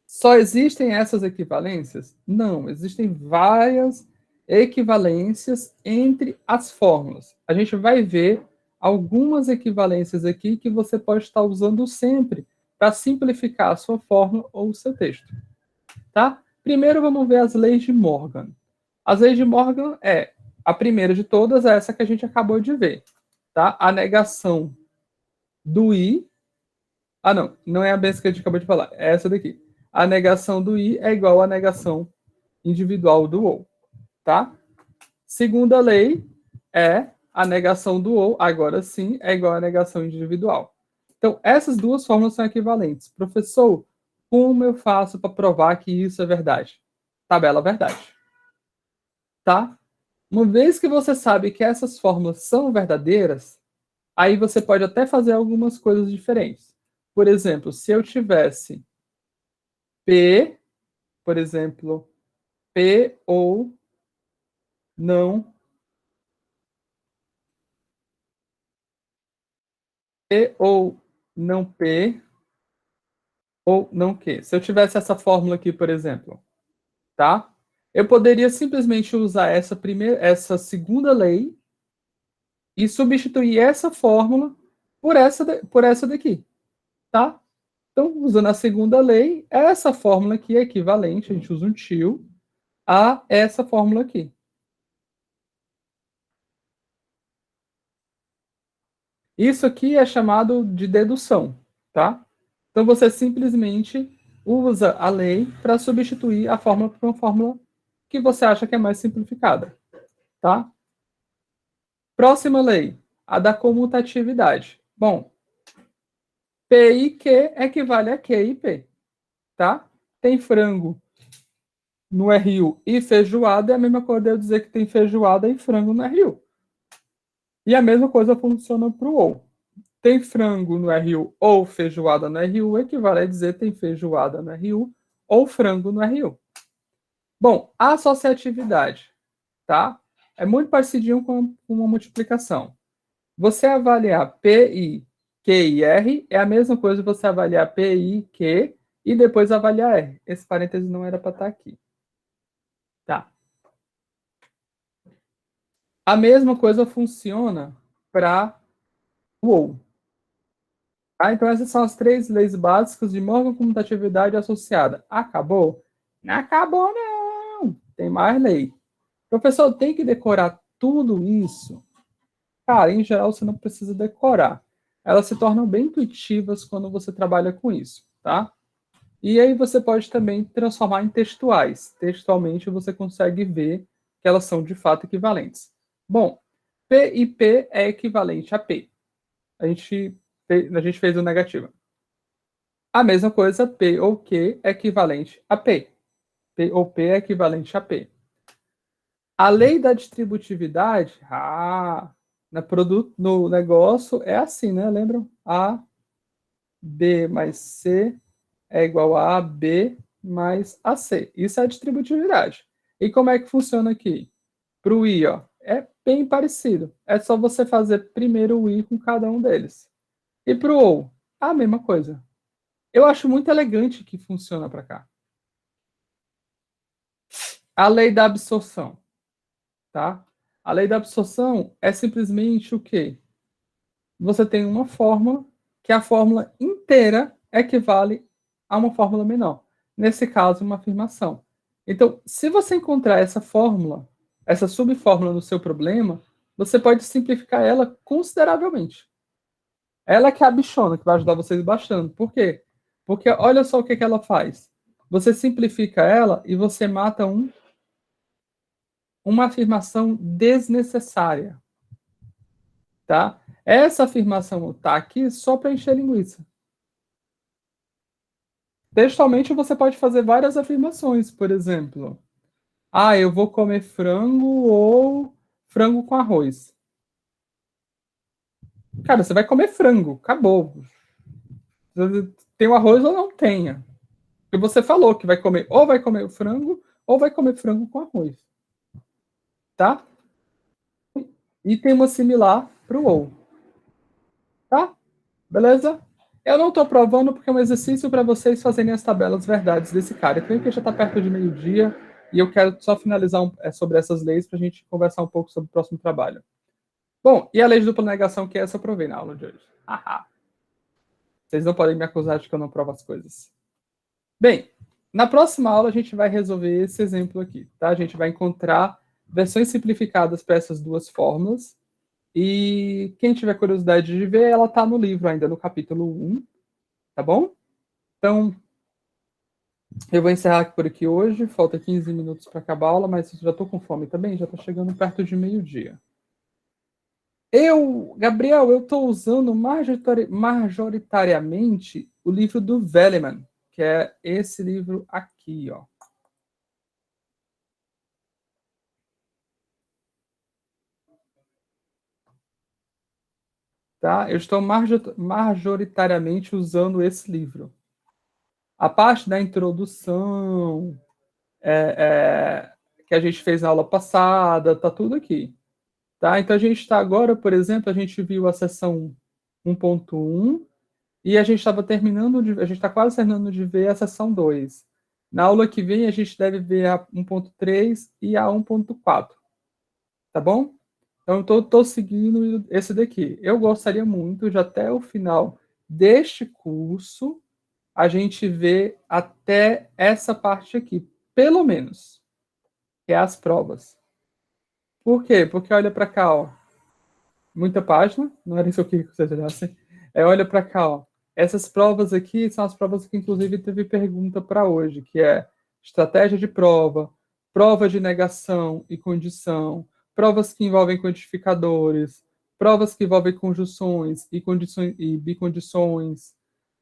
só existem essas equivalências? Não, existem várias equivalências entre as fórmulas. A gente vai ver algumas equivalências aqui que você pode estar usando sempre para simplificar a sua fórmula ou o seu texto. Tá? Primeiro vamos ver as leis de Morgan. As leis de Morgan a primeira de todas é essa que a gente acabou de ver. Tá? A negação do I. Ah, não é a mesma que a gente acabou de falar, é essa daqui. A negação do I é igual à negação individual do ou, tá? Segunda lei é a negação do ou, agora sim, é igual à negação individual. Então, essas duas fórmulas são equivalentes. Professor, como eu faço para provar que isso é verdade? Tabela verdade. Tá? Uma vez que você sabe que essas fórmulas são verdadeiras, aí você pode até fazer algumas coisas diferentes. Por exemplo, se eu tivesse P, por exemplo, P ou não, P ou não P, ou não Q. Se eu tivesse essa fórmula aqui, por exemplo, tá? Eu poderia simplesmente usar essa segunda lei e substituir essa fórmula por essa daqui, tá? Então, usando a segunda lei, essa fórmula aqui é equivalente, a gente usa um tio, a essa fórmula aqui. Isso aqui é chamado de dedução, tá? Então, você simplesmente usa a lei para substituir a fórmula por uma fórmula que você acha que é mais simplificada, tá? Próxima lei, a da comutatividade. Bom, P e Q equivale a Q e P, tá? Tem frango no RU e feijoada, é a mesma coisa de eu dizer que tem feijoada e frango no RU. E a mesma coisa funciona para o OU. Tem frango no RU ou feijoada no RU, equivale a dizer tem feijoada no RU ou frango no RU. Bom, a associatividade, tá? É muito parecidinho com uma multiplicação. Você avaliar PI, Q e R é a mesma coisa que você avaliar PI, Q e depois avaliar R. Esse parêntese não era para estar aqui. Tá. A mesma coisa funciona para o OU. Tá? Então, essas são as três leis básicas de Morgan comutatividade associada. Acabou? Não acabou, não. Tem mais lei. Professor, tem que decorar tudo isso? Cara, em geral, você não precisa decorar. Elas se tornam bem intuitivas quando você trabalha com isso, tá? E aí você pode também transformar em textuais. Textualmente, você consegue ver que elas são de fato equivalentes. Bom, P e P é equivalente a P. A gente fez o negativo. A mesma coisa, P ou Q é equivalente a P. P ou P é equivalente a P. A lei da distributividade, no negócio é assim, né? Lembram? A, B mais C é igual a AB mais AC. Isso é a distributividade. E como é que funciona aqui? Para o I, ó, é bem parecido. É só você fazer primeiro o I com cada um deles. E para o OU, a mesma coisa. Eu acho muito elegante que funciona para cá. A lei da absorção, tá? A lei da absorção é simplesmente o quê? Você tem uma fórmula que a fórmula inteira equivale a uma fórmula menor. Nesse caso, uma afirmação. Então, se você encontrar essa fórmula, essa subfórmula no seu problema, você pode simplificar ela consideravelmente. Ela que é a bichona, que vai ajudar vocês bastante. Por quê? Porque olha só o que ela faz. Você simplifica ela e você mata uma afirmação desnecessária. Tá? Essa afirmação está aqui só para encher linguiça. Textualmente, você pode fazer várias afirmações, por exemplo. Eu vou comer frango ou frango com arroz. Cara, você vai comer frango, acabou. Tem o arroz ou não tenha. E você falou que vai comer o frango, ou vai comer frango com arroz. Tá? E tem uma similar para o ou. Tá? Beleza? Eu não estou provando porque é um exercício para vocês fazerem as tabelas verdades desse cara. Eu creio que já está perto de meio-dia e eu quero só finalizar sobre essas leis para a gente conversar um pouco sobre o próximo trabalho. Bom, e a lei de dupla negação, que essa eu provei na aula de hoje. Haha. Vocês não podem me acusar de que eu não provo as coisas. Bem, na próxima aula a gente vai resolver esse exemplo aqui, tá? A gente vai encontrar versões simplificadas para essas duas fórmulas. E quem tiver curiosidade de ver, ela está no livro ainda, no capítulo 1, tá bom? Então, eu vou encerrar por aqui hoje. Falta 15 minutos para acabar a aula, mas já estou com fome também, já estou chegando perto de meio-dia. Gabriel, eu estou usando majoritariamente o livro do Velleman, que é esse livro aqui, ó. Tá? Eu estou majoritariamente usando esse livro. A parte da introdução, que a gente fez na aula passada, tá tudo aqui. Tá? Então a gente está agora, por exemplo, a gente viu a seção 1.1 e a gente estava a gente está quase terminando de ver a seção 2. Na aula que vem a gente deve ver a 1.3 e a 1.4. Tá bom? Então eu estou seguindo esse daqui. Eu gostaria muito de até o final deste curso a gente ver até essa parte aqui, pelo menos, que é as provas. Por quê? Porque olha para cá, ó. Muita página, não era isso que eu queria que vocês olhassem. Olha para cá, ó. Essas provas aqui são as provas que, inclusive, teve pergunta para hoje, que é estratégia de prova, prova de negação e condição, provas que envolvem quantificadores, provas que envolvem conjunções e, condições, e bicondições,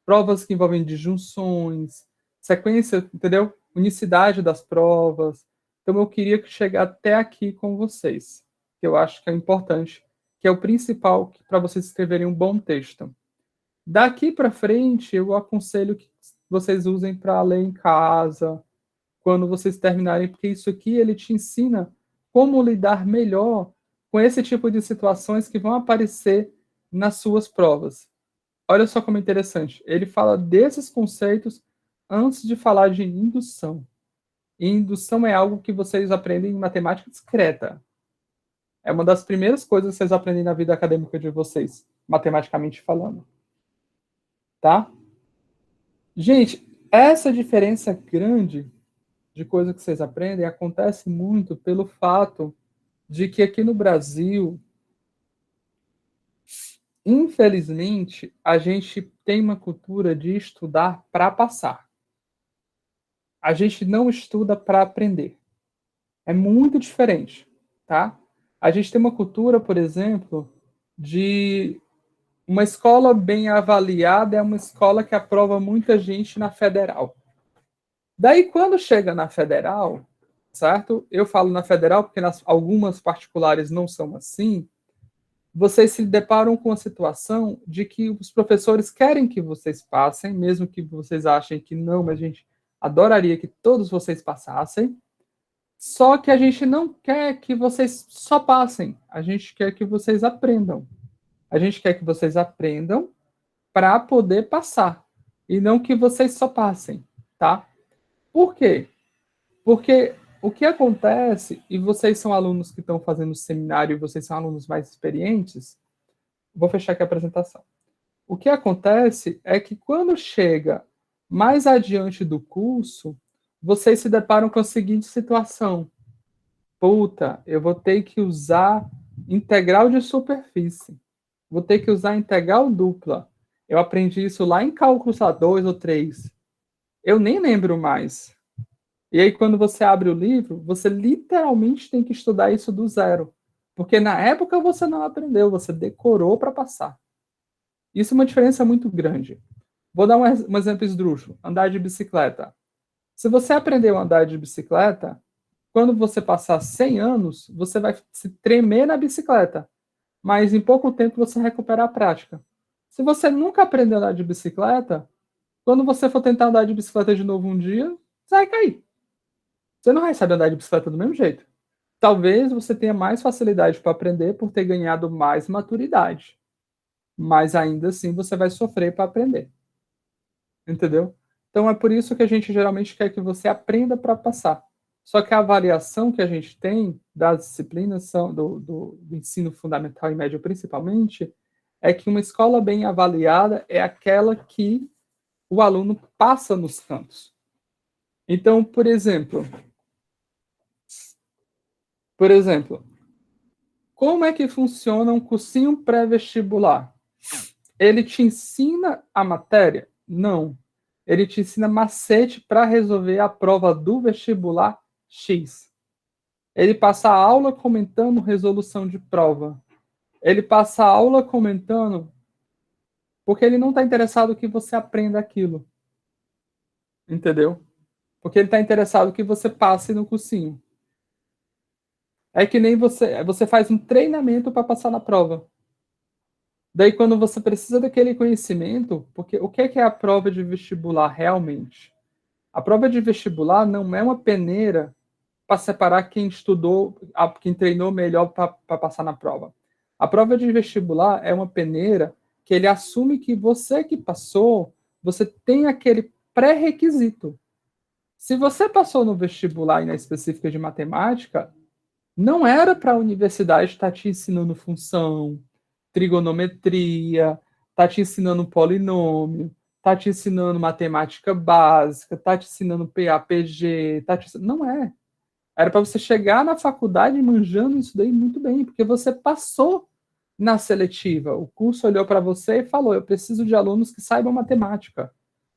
provas que envolvem disjunções, sequência, entendeu? Unicidade das provas. Então, eu queria chegar até aqui com vocês, que eu acho que é importante, que é o principal para vocês escreverem um bom texto. Daqui para frente, eu aconselho que vocês usem para ler em casa, quando vocês terminarem, porque isso aqui ele te ensina como lidar melhor com esse tipo de situações que vão aparecer nas suas provas. Olha só como é interessante. Ele fala desses conceitos antes de falar de indução. E indução é algo que vocês aprendem em matemática discreta. É uma das primeiras coisas que vocês aprendem na vida acadêmica de vocês, matematicamente falando. Tá? Gente, essa diferença grande de coisa que vocês aprendem acontece muito pelo fato de que aqui no Brasil, infelizmente, a gente tem uma cultura de estudar para passar. A gente não estuda para aprender. É muito diferente, tá? A gente tem uma cultura, por exemplo, de uma escola bem avaliada é uma escola que aprova muita gente na federal. Daí, quando chega na federal, certo? Eu falo na federal porque algumas particulares não são assim. Vocês se deparam com a situação de que os professores querem que vocês passem, mesmo que vocês achem que não, mas a gente adoraria que todos vocês passassem. Só que a gente não quer que vocês só passem, a gente quer que vocês aprendam. A gente quer que vocês aprendam para poder passar e não que vocês só passem, tá? Por quê? Porque o que acontece, e vocês são alunos que estão fazendo seminário e vocês são alunos mais experientes, vou fechar aqui a apresentação. O que acontece é que quando chega mais adiante do curso, vocês se deparam com a seguinte situação: puta, eu vou ter que usar integral de superfície. Vou ter que usar integral dupla. Eu aprendi isso lá em cálculo 2 ou 3. Eu nem lembro mais. E aí, quando você abre o livro, você literalmente tem que estudar isso do zero. Porque na época você não aprendeu, você decorou para passar. Isso é uma diferença muito grande. Vou dar exemplo esdrúxulo: andar de bicicleta. Se você aprendeu a andar de bicicleta, Quando você passar 100 anos, você vai se tremer na bicicleta, mas em pouco tempo você recupera a prática. Se você nunca aprendeu a andar de bicicleta, quando você for tentar andar de bicicleta de novo um dia, você vai cair. Você não vai saber andar de bicicleta do mesmo jeito. Talvez você tenha mais facilidade para aprender por ter ganhado mais maturidade, mas ainda assim você vai sofrer para aprender. Entendeu? Então é por isso que a gente geralmente quer que você aprenda para passar. Só que a avaliação que a gente tem das disciplinas são do ensino fundamental e médio principalmente, é que uma escola bem avaliada é aquela que o aluno passa nos cantos. Então, por exemplo, como é que funciona um cursinho pré-vestibular? Ele te ensina a matéria? Não. Ele te ensina macete para resolver a prova do vestibular X. Ele passa a aula comentando resolução de prova. Ele passa a aula comentando porque ele não está interessado que você aprenda aquilo. Entendeu? Porque ele está interessado que você passe no cursinho. É que nem você faz um treinamento para passar na prova. Daí, quando você precisa daquele conhecimento, porque o que é a prova de vestibular realmente? A prova de vestibular não é uma peneira para separar quem estudou, quem treinou melhor para passar na prova. A prova de vestibular é uma peneira que ele assume que você que passou, você tem aquele pré-requisito. Se você passou no vestibular e na específica de matemática, não era para a universidade estar te ensinando função, trigonometria, tá te ensinando polinômio, tá te ensinando matemática básica, tá te ensinando PAPG, não é. Era para você chegar na faculdade manjando isso daí muito bem, porque você passou na seletiva. O curso olhou para você e falou: eu preciso de alunos que saibam matemática.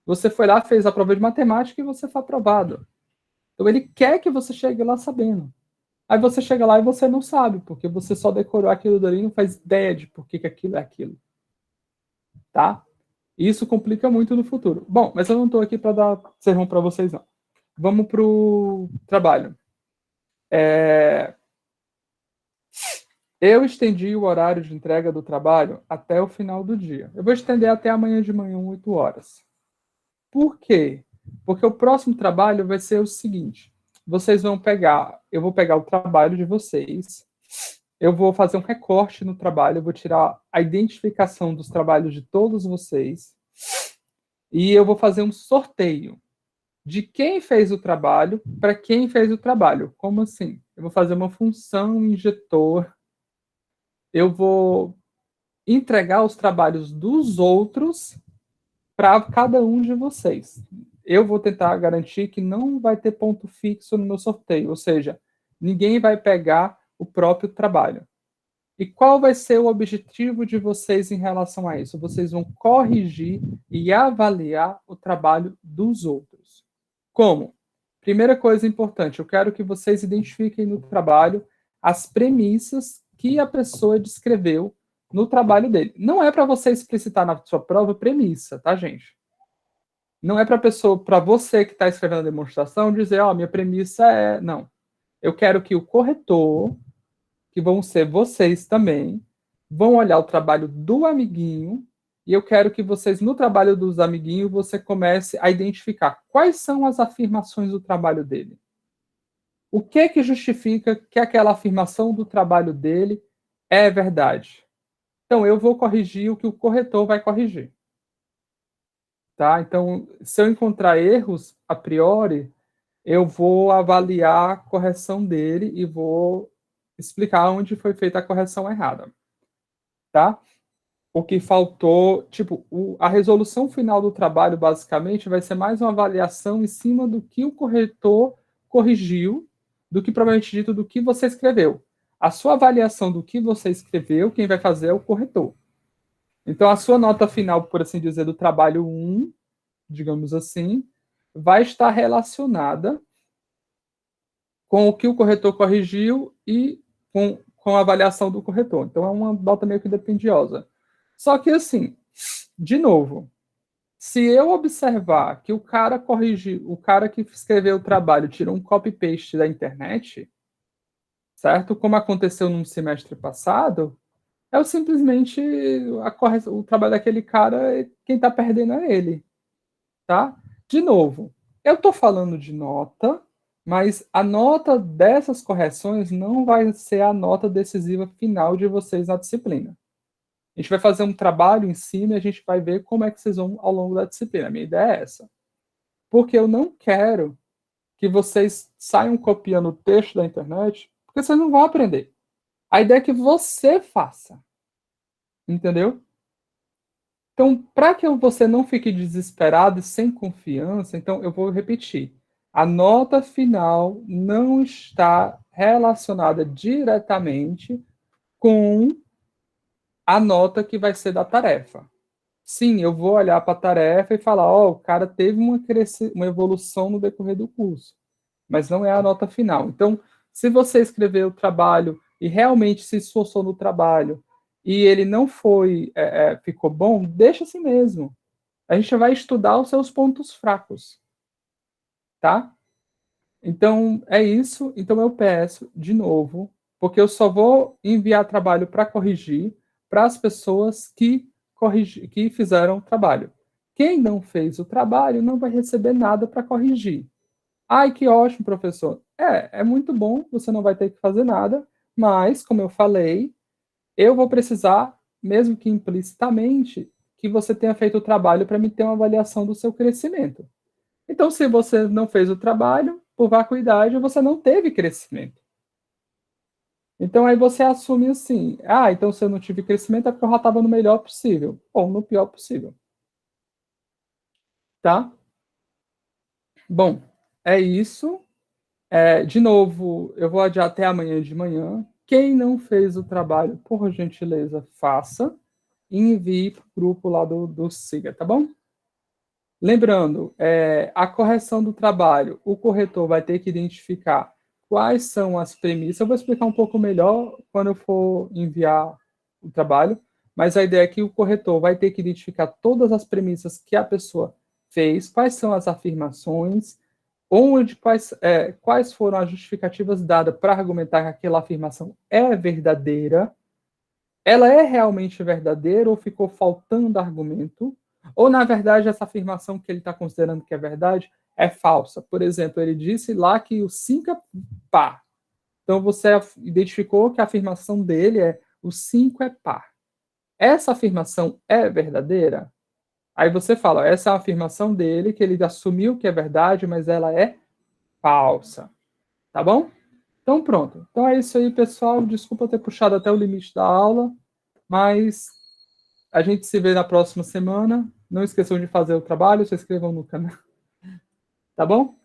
Você foi lá, fez a prova de matemática e você foi aprovado. Então ele quer que você chegue lá sabendo. Aí você chega lá e você não sabe, porque você só decorou aquilo dali e não faz ideia de por que aquilo é aquilo. Tá? Isso complica muito no futuro. Bom, mas eu não estou aqui para dar sermão para vocês, não. Vamos para o trabalho. Eu estendi o horário de entrega do trabalho até o final do dia. Eu vou estender até amanhã de manhã, 8 horas. Por quê? Porque o próximo trabalho vai ser o seguinte: eu vou pegar o trabalho de vocês, eu vou fazer um recorte no trabalho, eu vou tirar a identificação dos trabalhos de todos vocês e eu vou fazer um sorteio de quem fez o trabalho para quem fez o trabalho. Como assim? Eu vou fazer uma função injetor, eu vou entregar os trabalhos dos outros para cada um de vocês. Eu vou tentar garantir que não vai ter ponto fixo no meu sorteio, ou seja, ninguém vai pegar o próprio trabalho. E qual vai ser o objetivo de vocês em relação a isso? Vocês vão corrigir e avaliar o trabalho dos outros. Como? Primeira coisa importante, eu quero que vocês identifiquem no trabalho as premissas que a pessoa descreveu no trabalho dele. Não é para você explicitar na sua prova premissa, tá, gente? Não é para pessoa, para você que está escrevendo a demonstração, dizer, ó, minha premissa é. Não. Eu quero que o corretor, que vão ser vocês também, vão olhar o trabalho do amiguinho e eu quero que vocês, no trabalho dos amiguinhos, você comece a identificar quais são as afirmações do trabalho dele. O que é que justifica que aquela afirmação do trabalho dele é verdade? Então, eu vou corrigir o que o corretor vai corrigir. Tá? Então, se eu encontrar erros a priori, eu vou avaliar a correção dele e vou explicar onde foi feita a correção errada. Tá? O que faltou, tipo, a resolução final do trabalho, basicamente, vai ser mais uma avaliação em cima do que o corretor corrigiu, do que propriamente dito do que você escreveu. A sua avaliação do que você escreveu, quem vai fazer é o corretor. Então, a sua nota final, por assim dizer, do trabalho 1, digamos assim, vai estar relacionada com o que o corretor corrigiu e com a avaliação do corretor. Então, é uma nota meio que dependiosa. Só que, assim, de novo, Se eu observar que o cara corrigiu, o cara que escreveu o trabalho tirou um copy-paste da internet, certo? Como aconteceu no semestre passado, eu simplesmente o trabalho daquele cara, quem está perdendo é ele, tá? De novo, eu estou falando de nota, mas a nota dessas correções não vai ser a nota decisiva final de vocês na disciplina. A gente vai fazer um trabalho em cima e a gente vai ver como é que vocês vão ao longo da disciplina. A minha ideia é essa. Porque eu não quero que vocês saiam copiando o texto da internet, porque vocês não vão aprender. A ideia é que você faça. Entendeu? Então, para que você não fique desesperado e sem confiança, então eu vou repetir. A nota final não está relacionada diretamente com a nota que vai ser da tarefa. Sim, eu vou olhar para a tarefa e falar, ó, o cara teve uma evolução no decorrer do curso, mas não é a nota final. Então, se você escrever o trabalho e realmente se esforçou no trabalho e ele não ficou bom, deixa assim mesmo. A gente vai estudar os seus pontos fracos, tá? Então, é isso. Então, eu peço, de novo, porque eu só vou enviar trabalho para corrigir para as pessoas que fizeram o trabalho. Quem não fez o trabalho não vai receber nada para corrigir. Ai, que ótimo, professor. É muito bom, você não vai ter que fazer nada, mas, como eu falei, eu vou precisar, mesmo que implicitamente, que você tenha feito o trabalho para me ter uma avaliação do seu crescimento. Então, se você não fez o trabalho, por vacuidade, você não teve crescimento. Então, aí você assume assim: ah, então se eu não tive crescimento é porque eu já estava no melhor possível, ou no pior possível. Tá? Bom, é isso. De novo, eu vou adiar até amanhã de manhã. Quem não fez o trabalho, por gentileza, faça e envie para o grupo lá do SIGA, tá bom? Lembrando, a correção do trabalho, o corretor vai ter que identificar quais são as premissas. Eu vou explicar um pouco melhor quando eu for enviar o trabalho, mas a ideia é que o corretor vai ter que identificar todas as premissas que a pessoa fez, quais são as afirmações, quais foram as justificativas dadas para argumentar que aquela afirmação é verdadeira, ela é realmente verdadeira ou ficou faltando argumento, ou na verdade essa afirmação que ele está considerando que é verdade é falsa. Por exemplo, ele disse lá que o 5 é par. Então você identificou que a afirmação dele é o 5 é par. Essa afirmação é verdadeira? Aí você fala, essa é a afirmação dele, que ele assumiu que é verdade, mas ela é falsa. Tá bom? Então pronto. Então é isso aí, pessoal. Desculpa ter puxado até o limite da aula, mas a gente se vê na próxima semana. Não esqueçam de fazer o trabalho, se inscrevam no canal. Tá bom?